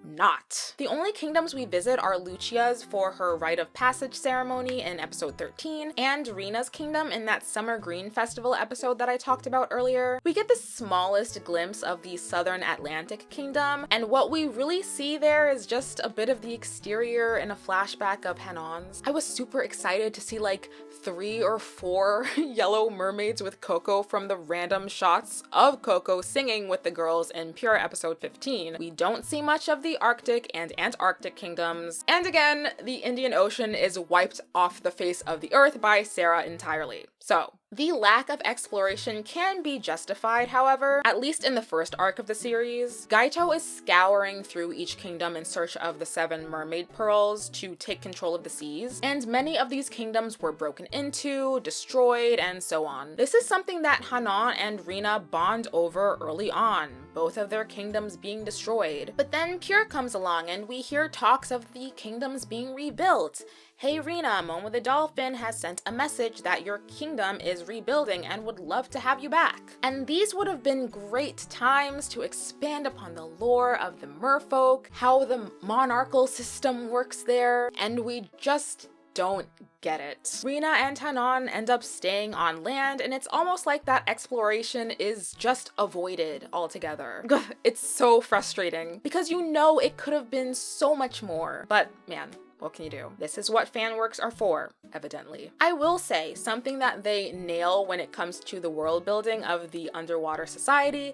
not. The only kingdoms we visit are Lucia's for her rite of passage ceremony in episode 13, and Rina's kingdom in that Summer Green Festival episode that I talked about earlier. We get the smallest glimpse of the Southern Atlantic kingdom, and what we really see there is just a bit of the exterior and a flashback of Hanon's. I was super excited to see like 3 or 4 yellow mermaids with Coco from the random shots of Coco singing with the girls in Pure episode 15. We don't see much of the the Arctic and Antarctic kingdoms. And again, the Indian Ocean is wiped off the face of the earth by Sarah entirely. So, the lack of exploration can be justified, however, at least in the first arc of the series. Gaito is scouring through each kingdom in search of the 7 mermaid pearls to take control of the seas, and many of these kingdoms were broken into, destroyed, and so on. This is something that Hanan and Rina bond over early on, both of their kingdoms being destroyed. But then Pure comes along and we hear talks of the kingdoms being rebuilt. Hey Rina, Momo the Dolphin has sent a message that your kingdom is rebuilding and would love to have you back. And these would have been great times to expand upon the lore of the merfolk, how the monarchical system works there, and we just don't get it. Rina and Hanan end up staying on land, and it's almost like that exploration is just avoided altogether. It's so frustrating because you know it could have been so much more, but man, what can you do? This is what fan works are for, evidently. I will say, something that they nail when it comes to the world building of the underwater society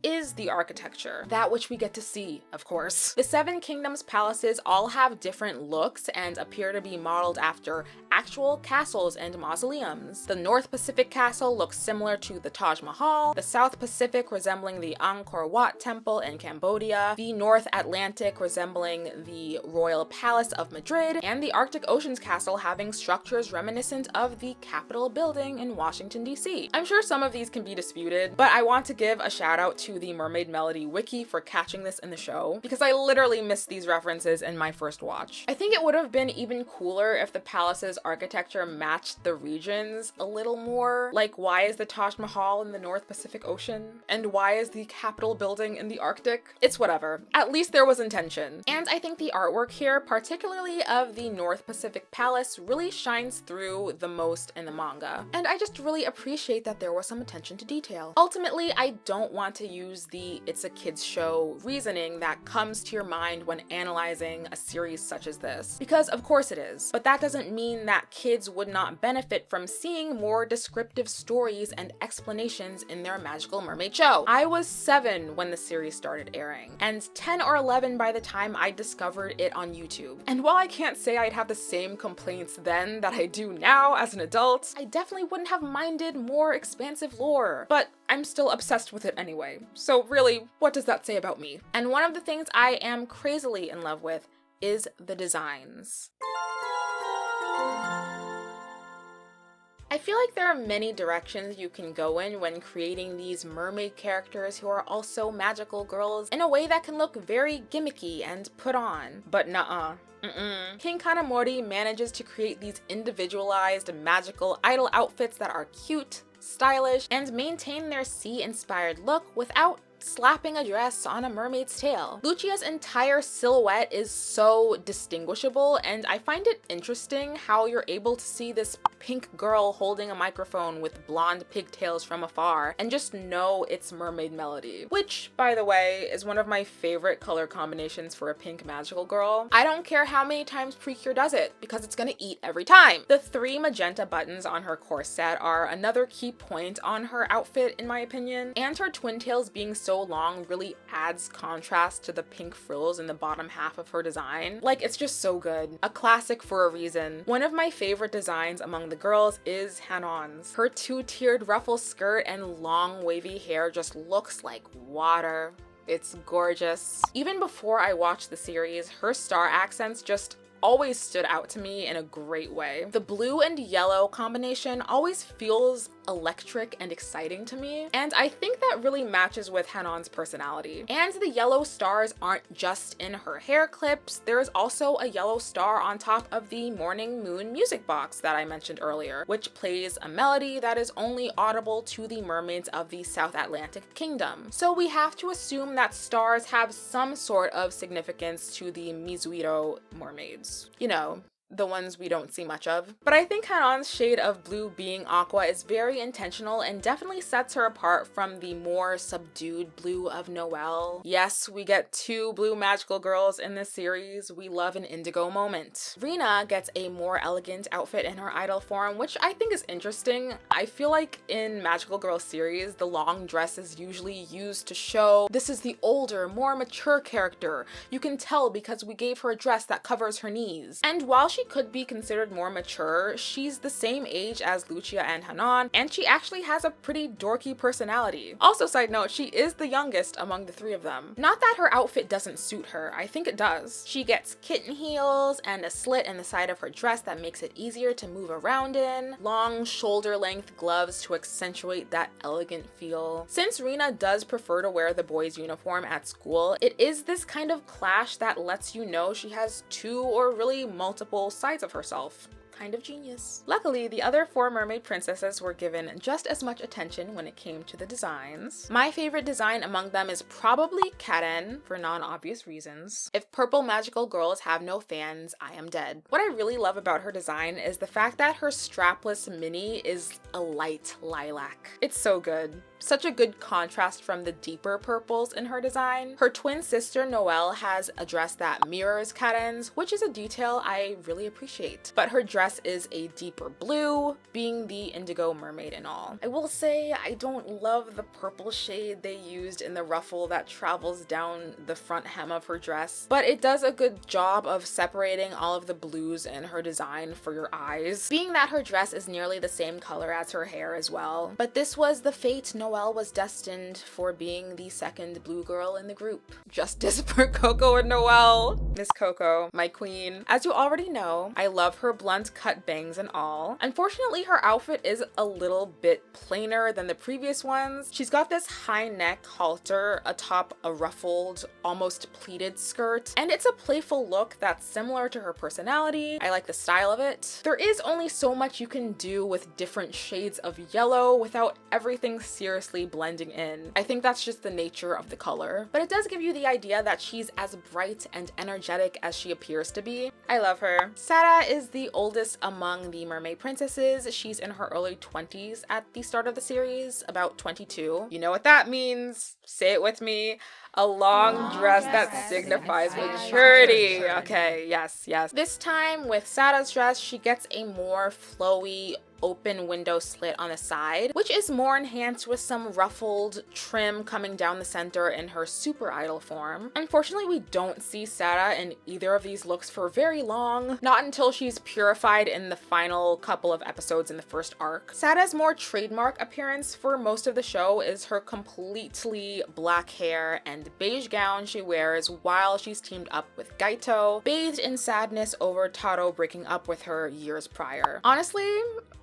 is the architecture, that which we get to see, of course. The 7 Kingdoms palaces all have different looks and appear to be modeled after actual castles and mausoleums. The North Pacific castle looks similar to the Taj Mahal, the South Pacific resembling the Angkor Wat temple in Cambodia, the North Atlantic resembling the Royal Palace of Madrid, and the Arctic Ocean's castle having structures reminiscent of the Capitol building in Washington, D.C. I'm sure some of these can be disputed, but I want to give a shout out to the Mermaid Melody wiki for catching this in the show, because I literally missed these references in my first watch. I think it would have been even cooler if the palace's architecture matched the regions a little more. Like, why is the Taj Mahal in the North Pacific Ocean? And why is the Capitol building in the Arctic? It's whatever. At least there was intention. And I think the artwork here, particularly of the North Pacific Palace, really shines through the most in the manga. And I just really appreciate that there was some attention to detail. Ultimately, I don't want to use the "it's a kids show" reasoning that comes to your mind when analyzing a series such as this, because of course it is, but that doesn't mean that kids would not benefit from seeing more descriptive stories and explanations in their Magical Mermaid show. I was 7 when the series started airing, and 10 or 11 by the time I discovered it on YouTube. And while I can't say I'd have the same complaints then that I do now as an adult, I definitely wouldn't have minded more expansive lore, but I'm still obsessed with it anyway. So really, what does that say about me? And one of the things I am crazily in love with is the designs. I feel like there are many directions you can go in when creating these mermaid characters who are also magical girls in a way that can look very gimmicky and put on. But nuh-uh. King Kanamori manages to create these individualized magical idol outfits that are cute, stylish, and maintain their sea-inspired look without slapping a dress on a mermaid's tail. Lucia's entire silhouette is so distinguishable, and I find it interesting how you're able to see this pink girl holding a microphone with blonde pigtails from afar and just know it's Mermaid Melody, which, by the way, is one of my favorite color combinations for a pink magical girl. I don't care how many times Precure does it, because it's gonna eat every time. The 3 magenta buttons on her corset are another key point on her outfit in my opinion, and her twin tails being so long really adds contrast to the pink frills in the bottom half of her design. Like, it's just so good. A classic for a reason. One of my favorite designs among the girls is Hanon's. Her 2-tiered ruffle skirt and long wavy hair just looks like water. It's gorgeous. Even before I watched the series, her star accents just always stood out to me in a great way. The blue and yellow combination always feels electric and exciting to me, and I think that really matches with Hanon's personality. And the yellow stars aren't just in her hair clips, there is also a yellow star on top of the Morning Moon music box that I mentioned earlier, which plays a melody that is only audible to the mermaids of the South Atlantic Kingdom. So we have to assume that stars have some sort of significance to the Mizuiro mermaids. You know, the ones we don't see much of. But I think Hanon's shade of blue being Aqua is very intentional and definitely sets her apart from the more subdued blue of Noelle. Yes, we get 2 blue magical girls in this series. We love an indigo moment. Rena gets a more elegant outfit in her idol form, which I think is interesting. I feel like in magical girl series, the long dress is usually used to show this is the older, more mature character. You can tell because we gave her a dress that covers her knees. And while she could be considered more mature, she's the same age as Lucia and Hanan, and she actually has a pretty dorky personality. Also, side note, she is the youngest among the 3 of them. Not that her outfit doesn't suit her, I think it does. She gets kitten heels and a slit in the side of her dress that makes it easier to move around in, long shoulder-length gloves to accentuate that elegant feel. Since Rena does prefer to wear the boys' uniform at school, it is this kind of clash that lets you know she has 2 or really multiple sides of herself. Kind of genius. Luckily, the other 4 mermaid princesses were given just as much attention when it came to the designs. My favorite design among them is probably Karen, for non-obvious reasons. If purple magical girls have no fans, I am dead. What I really love about her design is the fact that her strapless mini is a light lilac. It's so good. Such a good contrast from the deeper purples in her design. Her twin sister Noelle has a dress that mirrors Karen's, which is a detail I really appreciate. But her dress is a deeper blue, being the indigo mermaid and all. I will say I don't love the purple shade they used in the ruffle that travels down the front hem of her dress, but it does a good job of separating all of the blues in her design for your eyes, being that her dress is nearly the same color as her hair as well. But this was the fate Noelle was destined for, being the second blue girl in the group. Justice for Coco and Noelle. Miss Coco, my queen. As you already know, I love her blunt cut bangs and all. Unfortunately, her outfit is a little bit plainer than the previous ones. She's got this high neck halter atop a ruffled, almost pleated skirt, and it's a playful look that's similar to her personality. I like the style of it. There is only so much you can do with different shades of yellow without everything seriously blending in. I think that's just the nature of the color, but it does give you the idea that she's as bright and energetic as she appears to be. I love her. Sarah is the oldest among the mermaid princesses. She's in her early 20s at the start of the series, about 22. You know what that means? Say it with me. A long dress that signifies maturity. Okay, yes. This time with Sarah's dress, she gets a more flowy, open window slit on the side, which is more enhanced with some ruffled trim coming down the center in her super idol form. Unfortunately, we don't see Sarah in either of these looks for very long, not until she's purified in the final couple of episodes in the first arc. Sarah's more trademark appearance for most of the show is her completely black hair and beige gown she wears while she's teamed up with Gaito, bathed in sadness over Taro breaking up with her years prior. Honestly,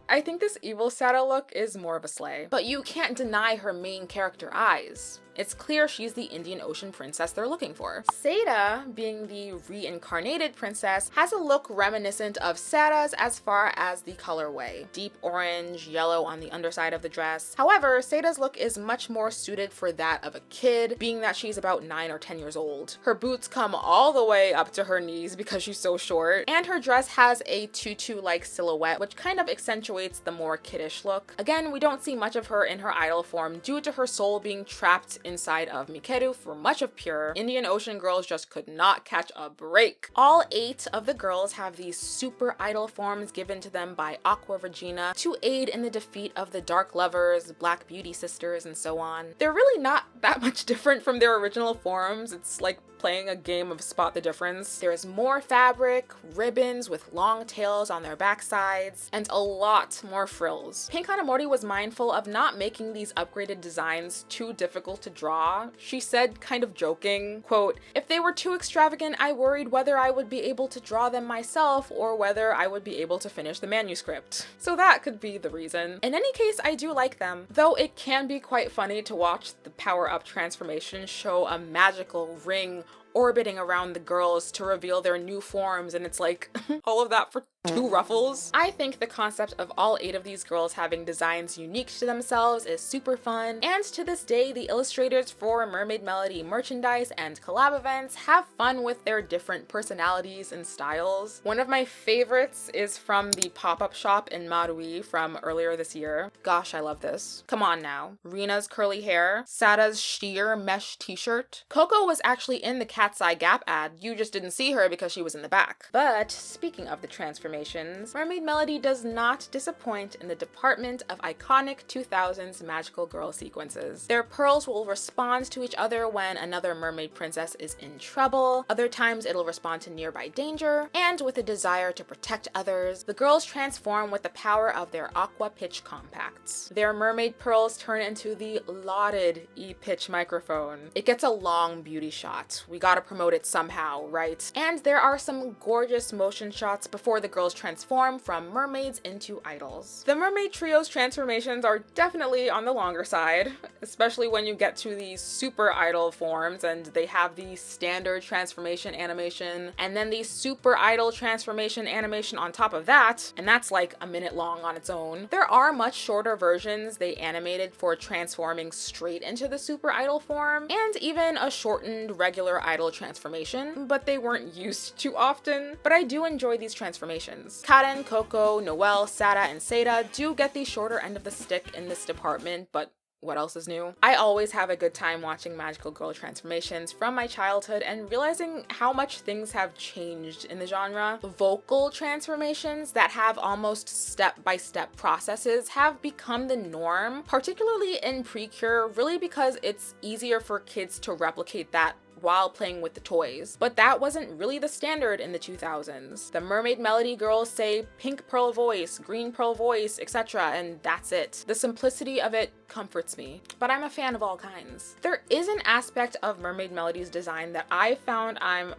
I think this evil Sarah look is more of a slay, but you can't deny her main character eyes. It's clear she's the Indian Ocean princess they're looking for. Seda, being the reincarnated princess, has a look reminiscent of Sarah's as far as the colorway. Deep orange, yellow on the underside of the dress. However, Seda's look is much more suited for that of a kid, being that she's about 9 or 10 years old. Her boots come all the way up to her knees because she's so short, and her dress has a tutu-like silhouette, which kind of accentuates the more kiddish look. Again, we don't see much of her in her idol form due to her soul being trapped inside of Mikeru for much of Pure. Indian Ocean girls just could not catch a break. All 8 of the girls have these super idol forms given to them by Aqua Regina to aid in the defeat of the Dark Lovers, Black Beauty Sisters, and so on. They're really not that much different from their original forms. It's like playing a game of spot the difference. There's more fabric, ribbons with long tails on their backsides, and a lot more frills. Pink Hanamori was mindful of not making these upgraded designs too difficult to draw. She said, kind of joking, quote, "If they were too extravagant, I worried whether I would be able to draw them myself or whether I would be able to finish the manuscript." So that could be the reason. In any case, I do like them, though it can be quite funny to watch the power-up transformation show a magical ring orbiting around the girls to reveal their new forms, and it's like all of that for 2 ruffles. I think the concept of all 8 of these girls having designs unique to themselves is super fun, and to this day the illustrators for Mermaid Melody merchandise and collab events have fun with their different personalities and styles. One of my favorites is from the pop-up shop in Marui from earlier this year. Gosh, I love this. Come on now. Rina's curly hair, Sada's sheer mesh t-shirt. Coco was actually in the Cat's Eye Gap ad, you just didn't see her because she was in the back. But speaking of the transformations, Mermaid Melody does not disappoint in the department of iconic 2000s magical girl sequences. Their pearls will respond to each other when another mermaid princess is in trouble, other times it'll respond to nearby danger, and with a desire to protect others, the girls transform with the power of their Aqua pitch compacts. Their mermaid pearls turn into the lauded E-pitch microphone. It gets a long beauty shot. We gotta promote it somehow, right? And there are some gorgeous motion shots before the girls transform from mermaids into idols. The Mermaid Trio's transformations are definitely on the longer side, especially when you get to the super idol forms and they have the standard transformation animation and then the super idol transformation animation on top of that, and that's like a minute long on its own. There are much shorter versions they animated for transforming straight into the super idol form, and even a shortened regular idol transformation, but they weren't used too often. But I do enjoy these transformations. Karen, Coco, Noelle, Sada, and Seda do get the shorter end of the stick in this department, but what else is new? I always have a good time watching magical girl transformations from my childhood and realizing how much things have changed in the genre. Vocal transformations that have almost step-by-step processes have become the norm, particularly in Precure, really because it's easier for kids to replicate that while playing with the toys. But that wasn't really the standard in the 2000s. The Mermaid Melody girls say pink pearl voice, green pearl voice, etc., and that's it. The simplicity of it comforts me, but I'm a fan of all kinds. There is an aspect of Mermaid Melody's design that I found I'm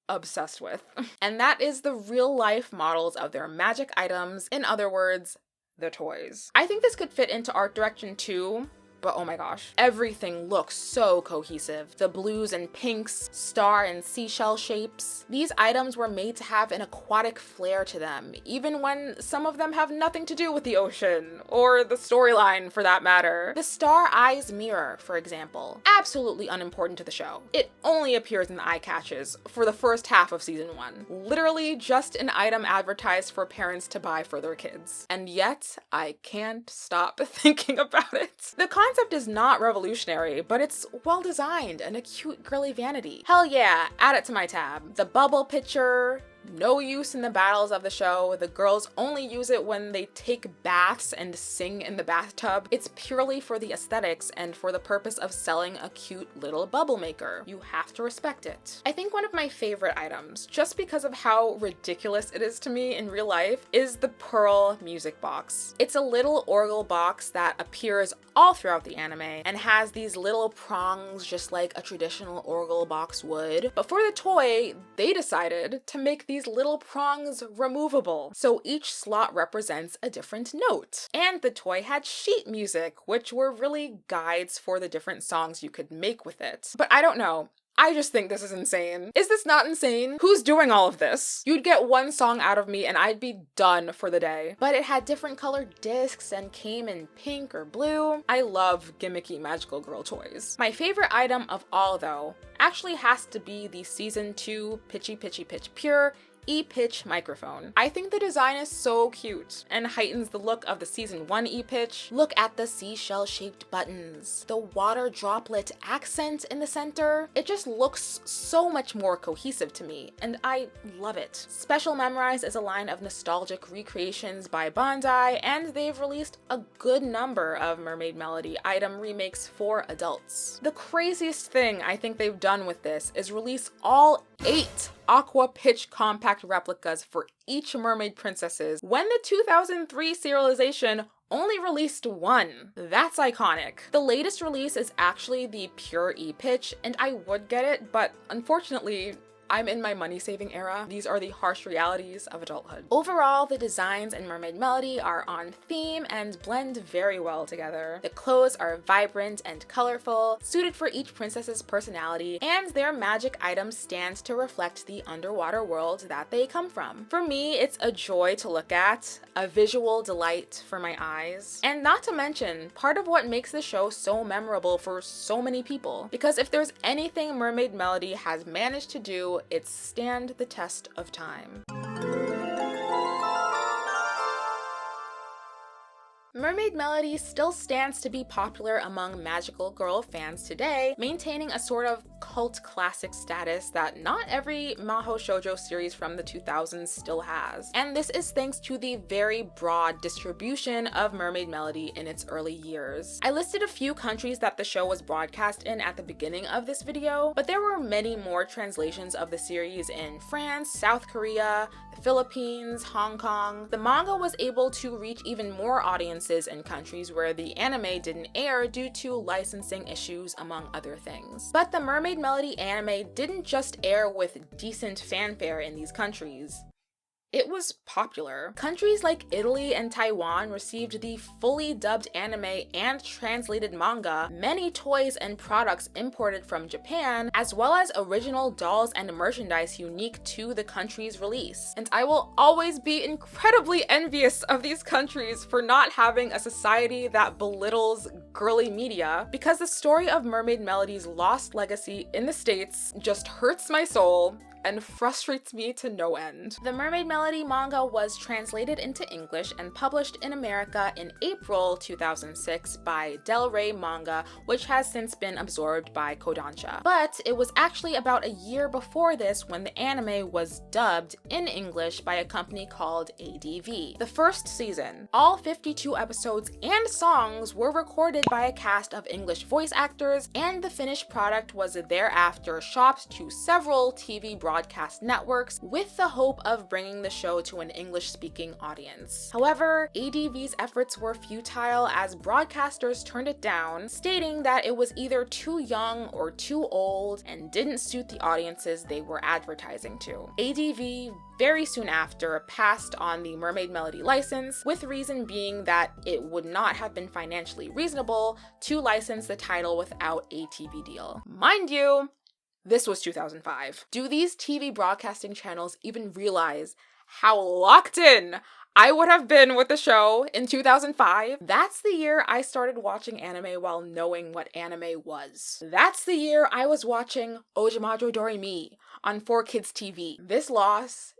obsessed with, and that is the real-life models of their magic items, in other words, the toys. I think this could fit into art direction too, but oh my gosh, everything looks so cohesive. The blues and pinks, star and seashell shapes. These items were made to have an aquatic flair to them, even when some of them have nothing to do with the ocean, or the storyline for that matter. The Star Eyes mirror, for example, absolutely unimportant to the show. It only appears in the eye catches for the first half of season 1. Literally just an item advertised for parents to buy for their kids. And yet, I can't stop thinking about it. The concept is not revolutionary, but it's well designed and a cute girly vanity. Hell yeah, add it to my tab. The bubble pitcher, no use in the battles of the show. The girls only use it when they take baths and sing in the bathtub. It's purely for the aesthetics and for the purpose of selling a cute little bubble maker. You have to respect it. I think one of my favorite items, just because of how ridiculous it is to me in real life, is the Pearl music box. It's a little orgel box that appears all throughout the anime and has these little prongs just like a traditional orgel box would. But for the toy, they decided to make these little prongs removable, so each slot represents a different note. And the toy had sheet music, which were really guides for the different songs you could make with it. But I don't know, I just think this is insane. Is this not insane? Who's doing all of this? You'd get one song out of me and I'd be done for the day. But it had different colored discs and came in pink or blue. I love gimmicky magical girl toys. My favorite item of all, though, actually has to be the season 2 Pichi Pichi Pitch Pure E-pitch microphone. I think the design is so cute and heightens the look of the season 1 E-pitch. Look at the seashell shaped buttons, the water droplet accent in the center. It just looks so much more cohesive to me and I love it. Special Memorize is a line of nostalgic recreations by Bandai, and they've released a good number of Mermaid Melody item remakes for adults. The craziest thing I think they've done with this is release all 8 Aqua pitch compact replicas for each mermaid princesses when the 2003 serialization only released 1. That's iconic. The latest release is actually the pure E-pitch, and I would get it, but unfortunately, I'm in my money saving era. These are the harsh realities of adulthood. Overall, the designs in Mermaid Melody are on theme and blend very well together. The clothes are vibrant and colorful, suited for each princess's personality, and their magic items stand to reflect the underwater world that they come from. For me, it's a joy to look at, a visual delight for my eyes, and not to mention, part of what makes the show so memorable for so many people. Because if there's anything Mermaid Melody has managed to do, it's stand the test of time. Mermaid Melody still stands to be popular among magical girl fans today, maintaining a sort of cult classic status that not every Maho shoujo series from the 2000s still has. And this is thanks to the very broad distribution of Mermaid Melody in its early years. I listed a few countries that the show was broadcast in at the beginning of this video, but there were many more translations of the series in France, South Korea, the Philippines, Hong Kong. The manga was able to reach even more audiences in countries where the anime didn't air due to licensing issues, among other things. But the Mermaid Melody anime didn't just air with decent fanfare in these countries. It was popular. Countries like Italy and Taiwan received the fully dubbed anime and translated manga, many toys and products imported from Japan, as well as original dolls and merchandise unique to the country's release. And I will always be incredibly envious of these countries for not having a society that belittles girly media, because the story of Mermaid Melody's lost legacy in the States just hurts my soul and frustrates me to no end. The Mermaid Melody manga was translated into English and published in America in April 2006 by Del Rey Manga, which has since been absorbed by Kodansha. But it was actually about a year before this when the anime was dubbed in English by a company called ADV. The first season, all 52 episodes and songs were recorded by a cast of English voice actors, and the finished product was thereafter shopped to several TV broadcast networks with the hope of bringing the show to an English-speaking audience. However, ADV's efforts were futile as broadcasters turned it down, stating that it was either too young or too old and didn't suit the audiences they were advertising to. ADV very soon after passed on the Mermaid Melody license, with reason being that it would not have been financially reasonable to license the title without a TV deal. Mind you, this was 2005. Do these TV broadcasting channels even realize how locked in I would have been with the show in 2005? That's the year I started watching anime while knowing what anime was. That's the year I was watching Ojamajo Doremi on 4Kids TV. This loss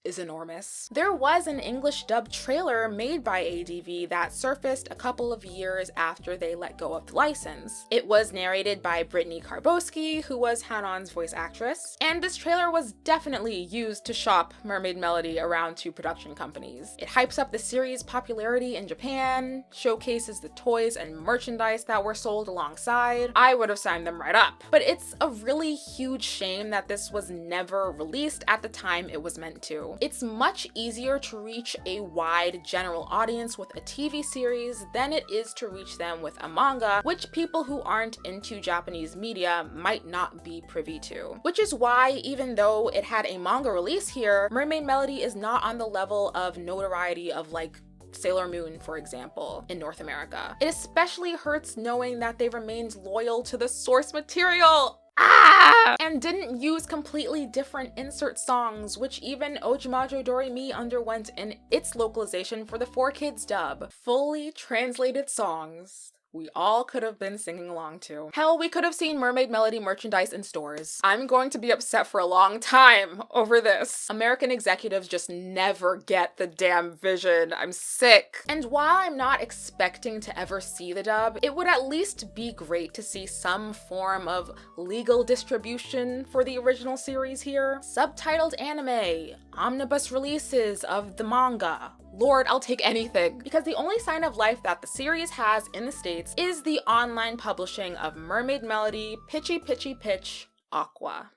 is enormous. There was an English dubbed trailer made by ADV that surfaced a couple of years after they let go of the license. It was narrated by Brittany Karbowski, who was Hanon's voice actress, and this trailer was definitely used to shop Mermaid Melody around to production companies. It hypes up the series' popularity in Japan, showcases the toys and merchandise that were sold alongside. I would have signed them right up. But it's a really huge shame that this was never released at the time it was meant to. It's much easier to reach a wide general audience with a TV series than it is to reach them with a manga, which people who aren't into Japanese media might not be privy to. Which is why, even though it had a manga release here, Mermaid Melody is not on the level of notoriety of like Sailor Moon, for example, in North America. It especially hurts knowing that they remained loyal to the source material. And didn't use completely different insert songs, which even Ojamajo Doremi underwent in its localization for the 4Kids dub. Fully translated songs we all could have been singing along to. Hell, we could have seen Mermaid Melody merchandise in stores. I'm going to be upset for a long time over this. American executives just never get the damn vision. I'm sick. And while I'm not expecting to ever see the dub, it would at least be great to see some form of legal distribution for the original series here. Subtitled anime, omnibus releases of the manga. Lord, I'll take anything. Because the only sign of life that the series has in the States is the online publishing of Mermaid Melody, Pichi Pichi Pitch, Aqua.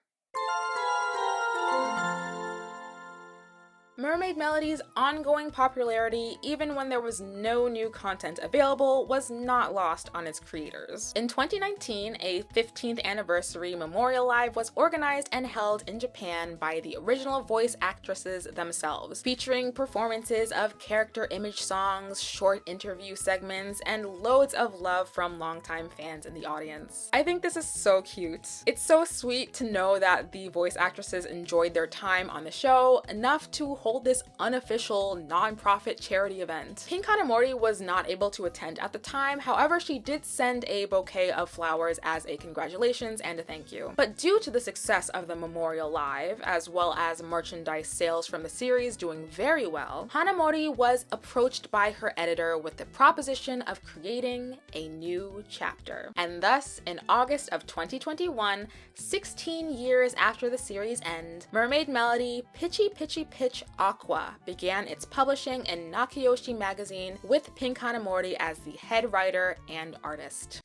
Mermaid Melody's ongoing popularity, even when there was no new content available, was not lost on its creators. In 2019, a 15th anniversary memorial live was organized and held in Japan by the original voice actresses themselves, featuring performances of character image songs, short interview segments, and loads of love from longtime fans in the audience. I think this is so cute. It's so sweet to know that the voice actresses enjoyed their time on the show enough to hold this unofficial non-profit charity event. Pink Hanamori was not able to attend at the time, however she did send a bouquet of flowers as a congratulations and a thank you. But due to the success of the memorial live, as well as merchandise sales from the series doing very well, Hanamori was approached by her editor with the proposition of creating a new chapter. And thus, in August of 2021, 16 years after the series' end, Mermaid Melody Pichi Pichi Pitch Aqua began its publishing in Nakayoshi magazine with Pink Hanamori as the head writer and artist.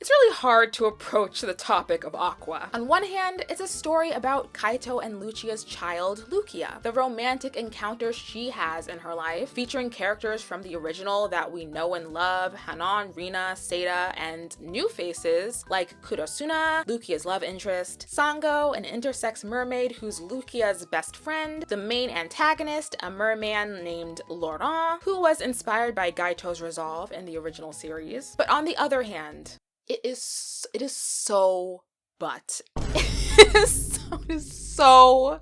It's really hard to approach the topic of Aqua. On one hand, it's a story about Kaito and Lucia's child, Lucia, the romantic encounters she has in her life, featuring characters from the original that we know and love, Hanon, Rina, Seita, and new faces like Kurosuna, Lucia's love interest, Sango, an intersex mermaid who's Lucia's best friend, the main antagonist, a merman named Laurent, who was inspired by Gaito's resolve in the original series. But on the other hand, it is so butt. It is so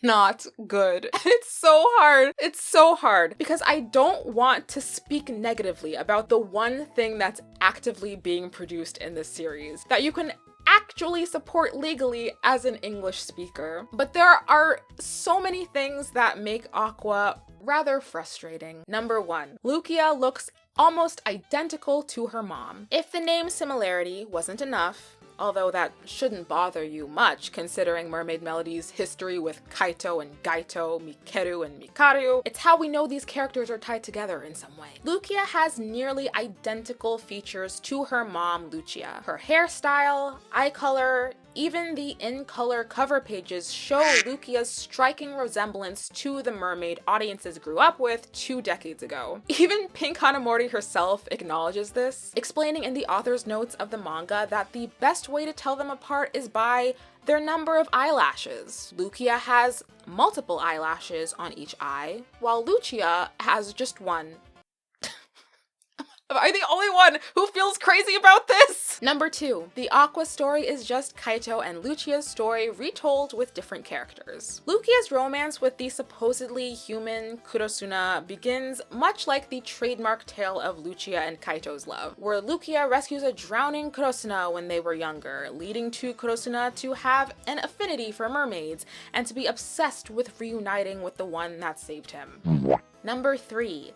not good. It's so hard. It's so hard because I don't want to speak negatively about the one thing that's actively being produced in this series that you can actually support legally as an English speaker. But there are so many things that make Aqua rather frustrating. Number one, Lucia looks almost identical to her mom. If the name similarity wasn't enough, although that shouldn't bother you much considering Mermaid Melody's history with Kaito and Gaito, Mikeru and Mikaru, it's how we know these characters are tied together in some way. Lucia has nearly identical features to her mom, Lucia. Her hairstyle, eye color, even the in-color cover pages show Lucia's striking resemblance to the mermaid audiences grew up with 2 decades ago. Even Pink Hanamori herself acknowledges this, explaining in the author's notes of the manga that the best way to tell them apart is by their number of eyelashes. Lucia has multiple eyelashes on each eye, while Lucia has just one. Am I the only one who feels crazy about this? Number 2, the Aqua story is just Kaito and Lucia's story retold with different characters. Lucia's romance with the supposedly human Kurosuna begins much like the trademark tale of Lucia and Kaito's love, where Lucia rescues a drowning Kurosuna when they were younger, leading to Kurosuna to have an affinity for mermaids and to be obsessed with reuniting with the one that saved him. Number 3,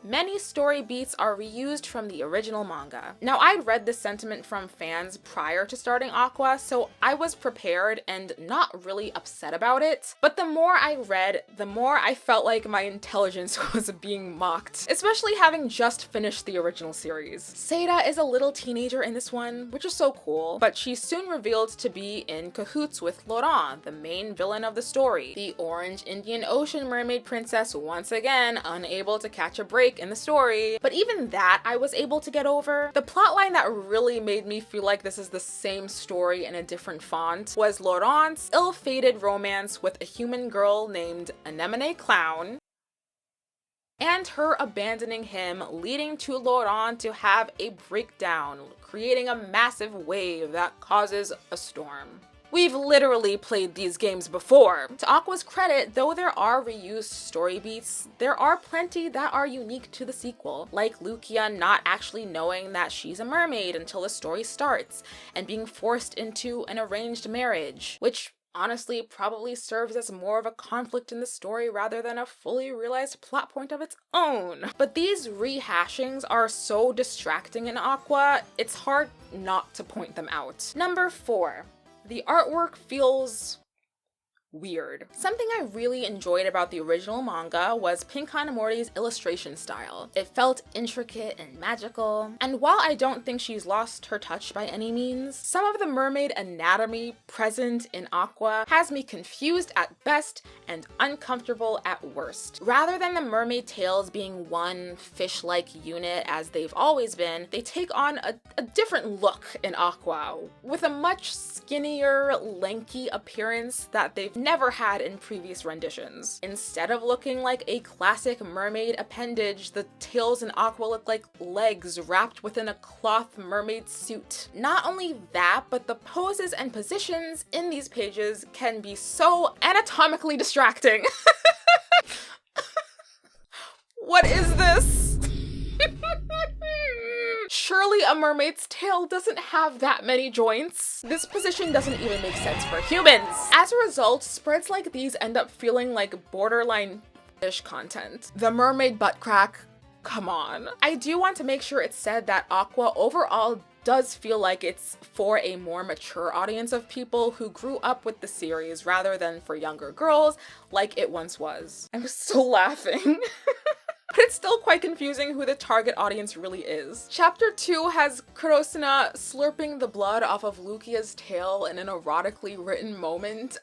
many story beats are reused from the original manga. Now, I'd read this sentiment from fans prior to starting Aqua, so I was prepared and not really upset about it. But the more I read, the more I felt like my intelligence was being mocked, especially having just finished the original series. Seita is a little teenager in this one, which is so cool, but she's soon revealed to be in cahoots with Laurent, the main villain of the story, the orange Indian Ocean mermaid princess, once again unable to catch a break in the story. But even that I was able to get over. The plotline that really made me feel like this is the same story in a different font was Laurent's ill-fated romance with a human girl named Anemone Clown, and her abandoning him, leading to Laurent to have a breakdown, creating a massive wave that causes a storm. We've literally played these games before. To Aqua's credit, though there are reused story beats, there are plenty that are unique to the sequel, like Lucia not actually knowing that she's a mermaid until the story starts, and being forced into an arranged marriage, which honestly probably serves as more of a conflict in the story rather than a fully realized plot point of its own. But these rehashings are so distracting in Aqua, it's hard not to point them out. Number 4. The artwork feels weird. Something I really enjoyed about the original manga was Pink Hanamori's illustration style. It felt intricate and magical, and while I don't think she's lost her touch by any means, some of the mermaid anatomy present in Aqua has me confused at best and uncomfortable at worst. Rather than the mermaid tails being one fish-like unit as they've always been, they take on a different look in Aqua, with a much skinnier, lanky appearance that they've never had in previous renditions. Instead of looking like a classic mermaid appendage, the tails in Aqua look like legs wrapped within a cloth mermaid suit. Not only that, but the poses and positions in these pages can be so anatomically distracting. What is this? Surely a mermaid's tail doesn't have that many joints. This position doesn't even make sense for humans. As a result, spreads like these end up feeling like borderline ish content. The mermaid butt crack, come on. I do want to make sure it's said that Aqua overall does feel like it's for a more mature audience of people who grew up with the series rather than for younger girls like it once was. I'm still laughing. But it's still quite confusing who the target audience really is. Chapter 2 has Kurosuna slurping the blood off of Lukia's tail in an erotically written moment.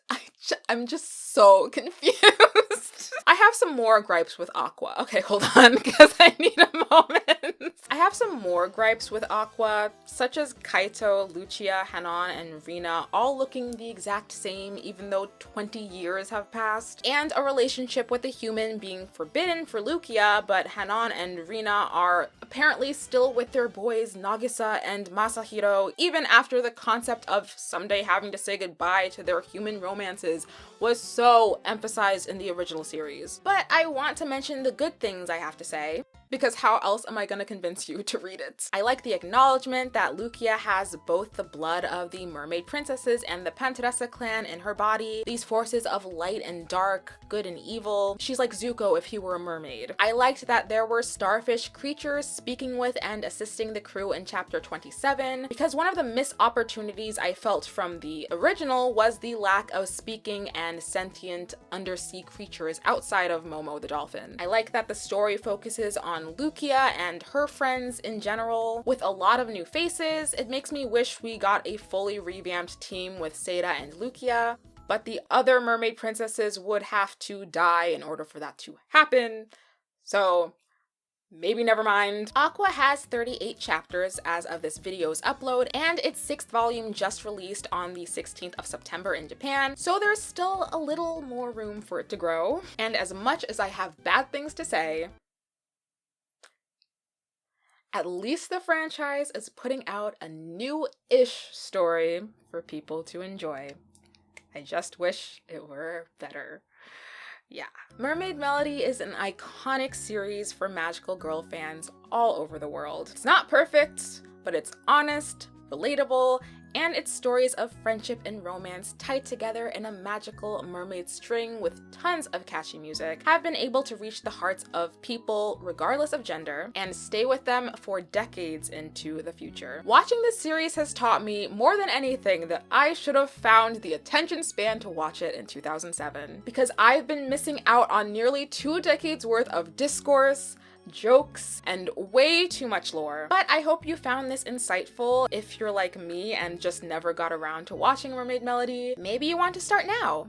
I'm just so confused. I have some more gripes with Aqua. Okay, hold on, because I need a moment. I have some more gripes with Aqua, such as Kaito, Lucia, Hanon, and Rina all looking the exact same even though 20 years have passed, and a relationship with a human being forbidden for Lucia, but Hanon and Rina are apparently still with their boys Nagisa and Masahiro even after the concept of someday having to say goodbye to their human romances was so emphasized in the original series. But I want to mention the good things I have to say, because how else am I gonna convince you to read it? I like the acknowledgement that Lucia has both the blood of the mermaid princesses and the Panteressa clan in her body, these forces of light and dark, good and evil. She's like Zuko if he were a mermaid. I liked that there were starfish creatures speaking with and assisting the crew in chapter 27, because one of the missed opportunities I felt from the original was the lack of speaking and sentient undersea creatures outside of Momo the dolphin. I like that the story focuses on Lucia and her friends in general. With a lot of new faces, it makes me wish we got a fully revamped team with Seda and Lucia, but the other mermaid princesses would have to die in order for that to happen, so maybe never mind. Aqua has 38 chapters as of this video's upload, and its 6th volume just released on the 16th of September in Japan, so there's still a little more room for it to grow. And as much as I have bad things to say, at least the franchise is putting out a new-ish story for people to enjoy. I just wish it were better. Yeah. Mermaid Melody is an iconic series for magical girl fans all over the world. It's not perfect, but it's honest, relatable, and its stories of friendship and romance tied together in a magical mermaid string with tons of catchy music have been able to reach the hearts of people regardless of gender and stay with them for decades into the future. Watching this series has taught me more than anything that I should have found the attention span to watch it in 2007, because I've been missing out on nearly 2 decades worth of discourse, jokes, and way too much lore. But I hope you found this insightful if you're like me and just never got around to watching Mermaid Melody. Maybe you want to start now.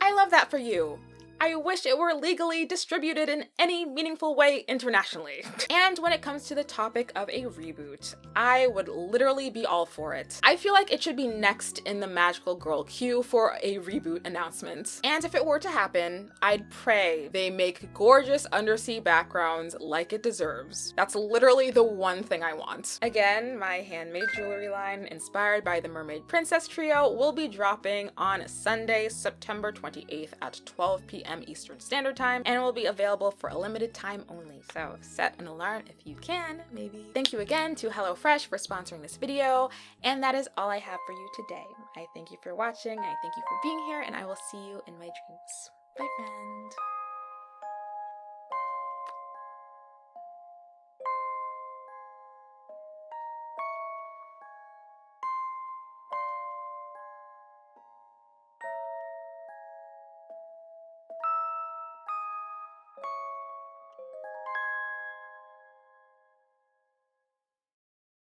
I love that for you. I wish it were legally distributed in any meaningful way internationally. And when it comes to the topic of a reboot, I would literally be all for it. I feel like it should be next in the magical girl queue for a reboot announcement. And if it were to happen, I'd pray they make gorgeous undersea backgrounds like it deserves. That's literally the one thing I want. Again, my handmade jewelry line inspired by the Mermaid Princess trio will be dropping on Sunday, September 28th at 12 p.m. Eastern Standard Time, and will be available for a limited time only, so set an alarm if you can, maybe. Thank you again to HelloFresh for sponsoring this video, and that is all I have for you today. I thank you for watching, I thank you for being here, and I will see you in my dreams. Bye, friend.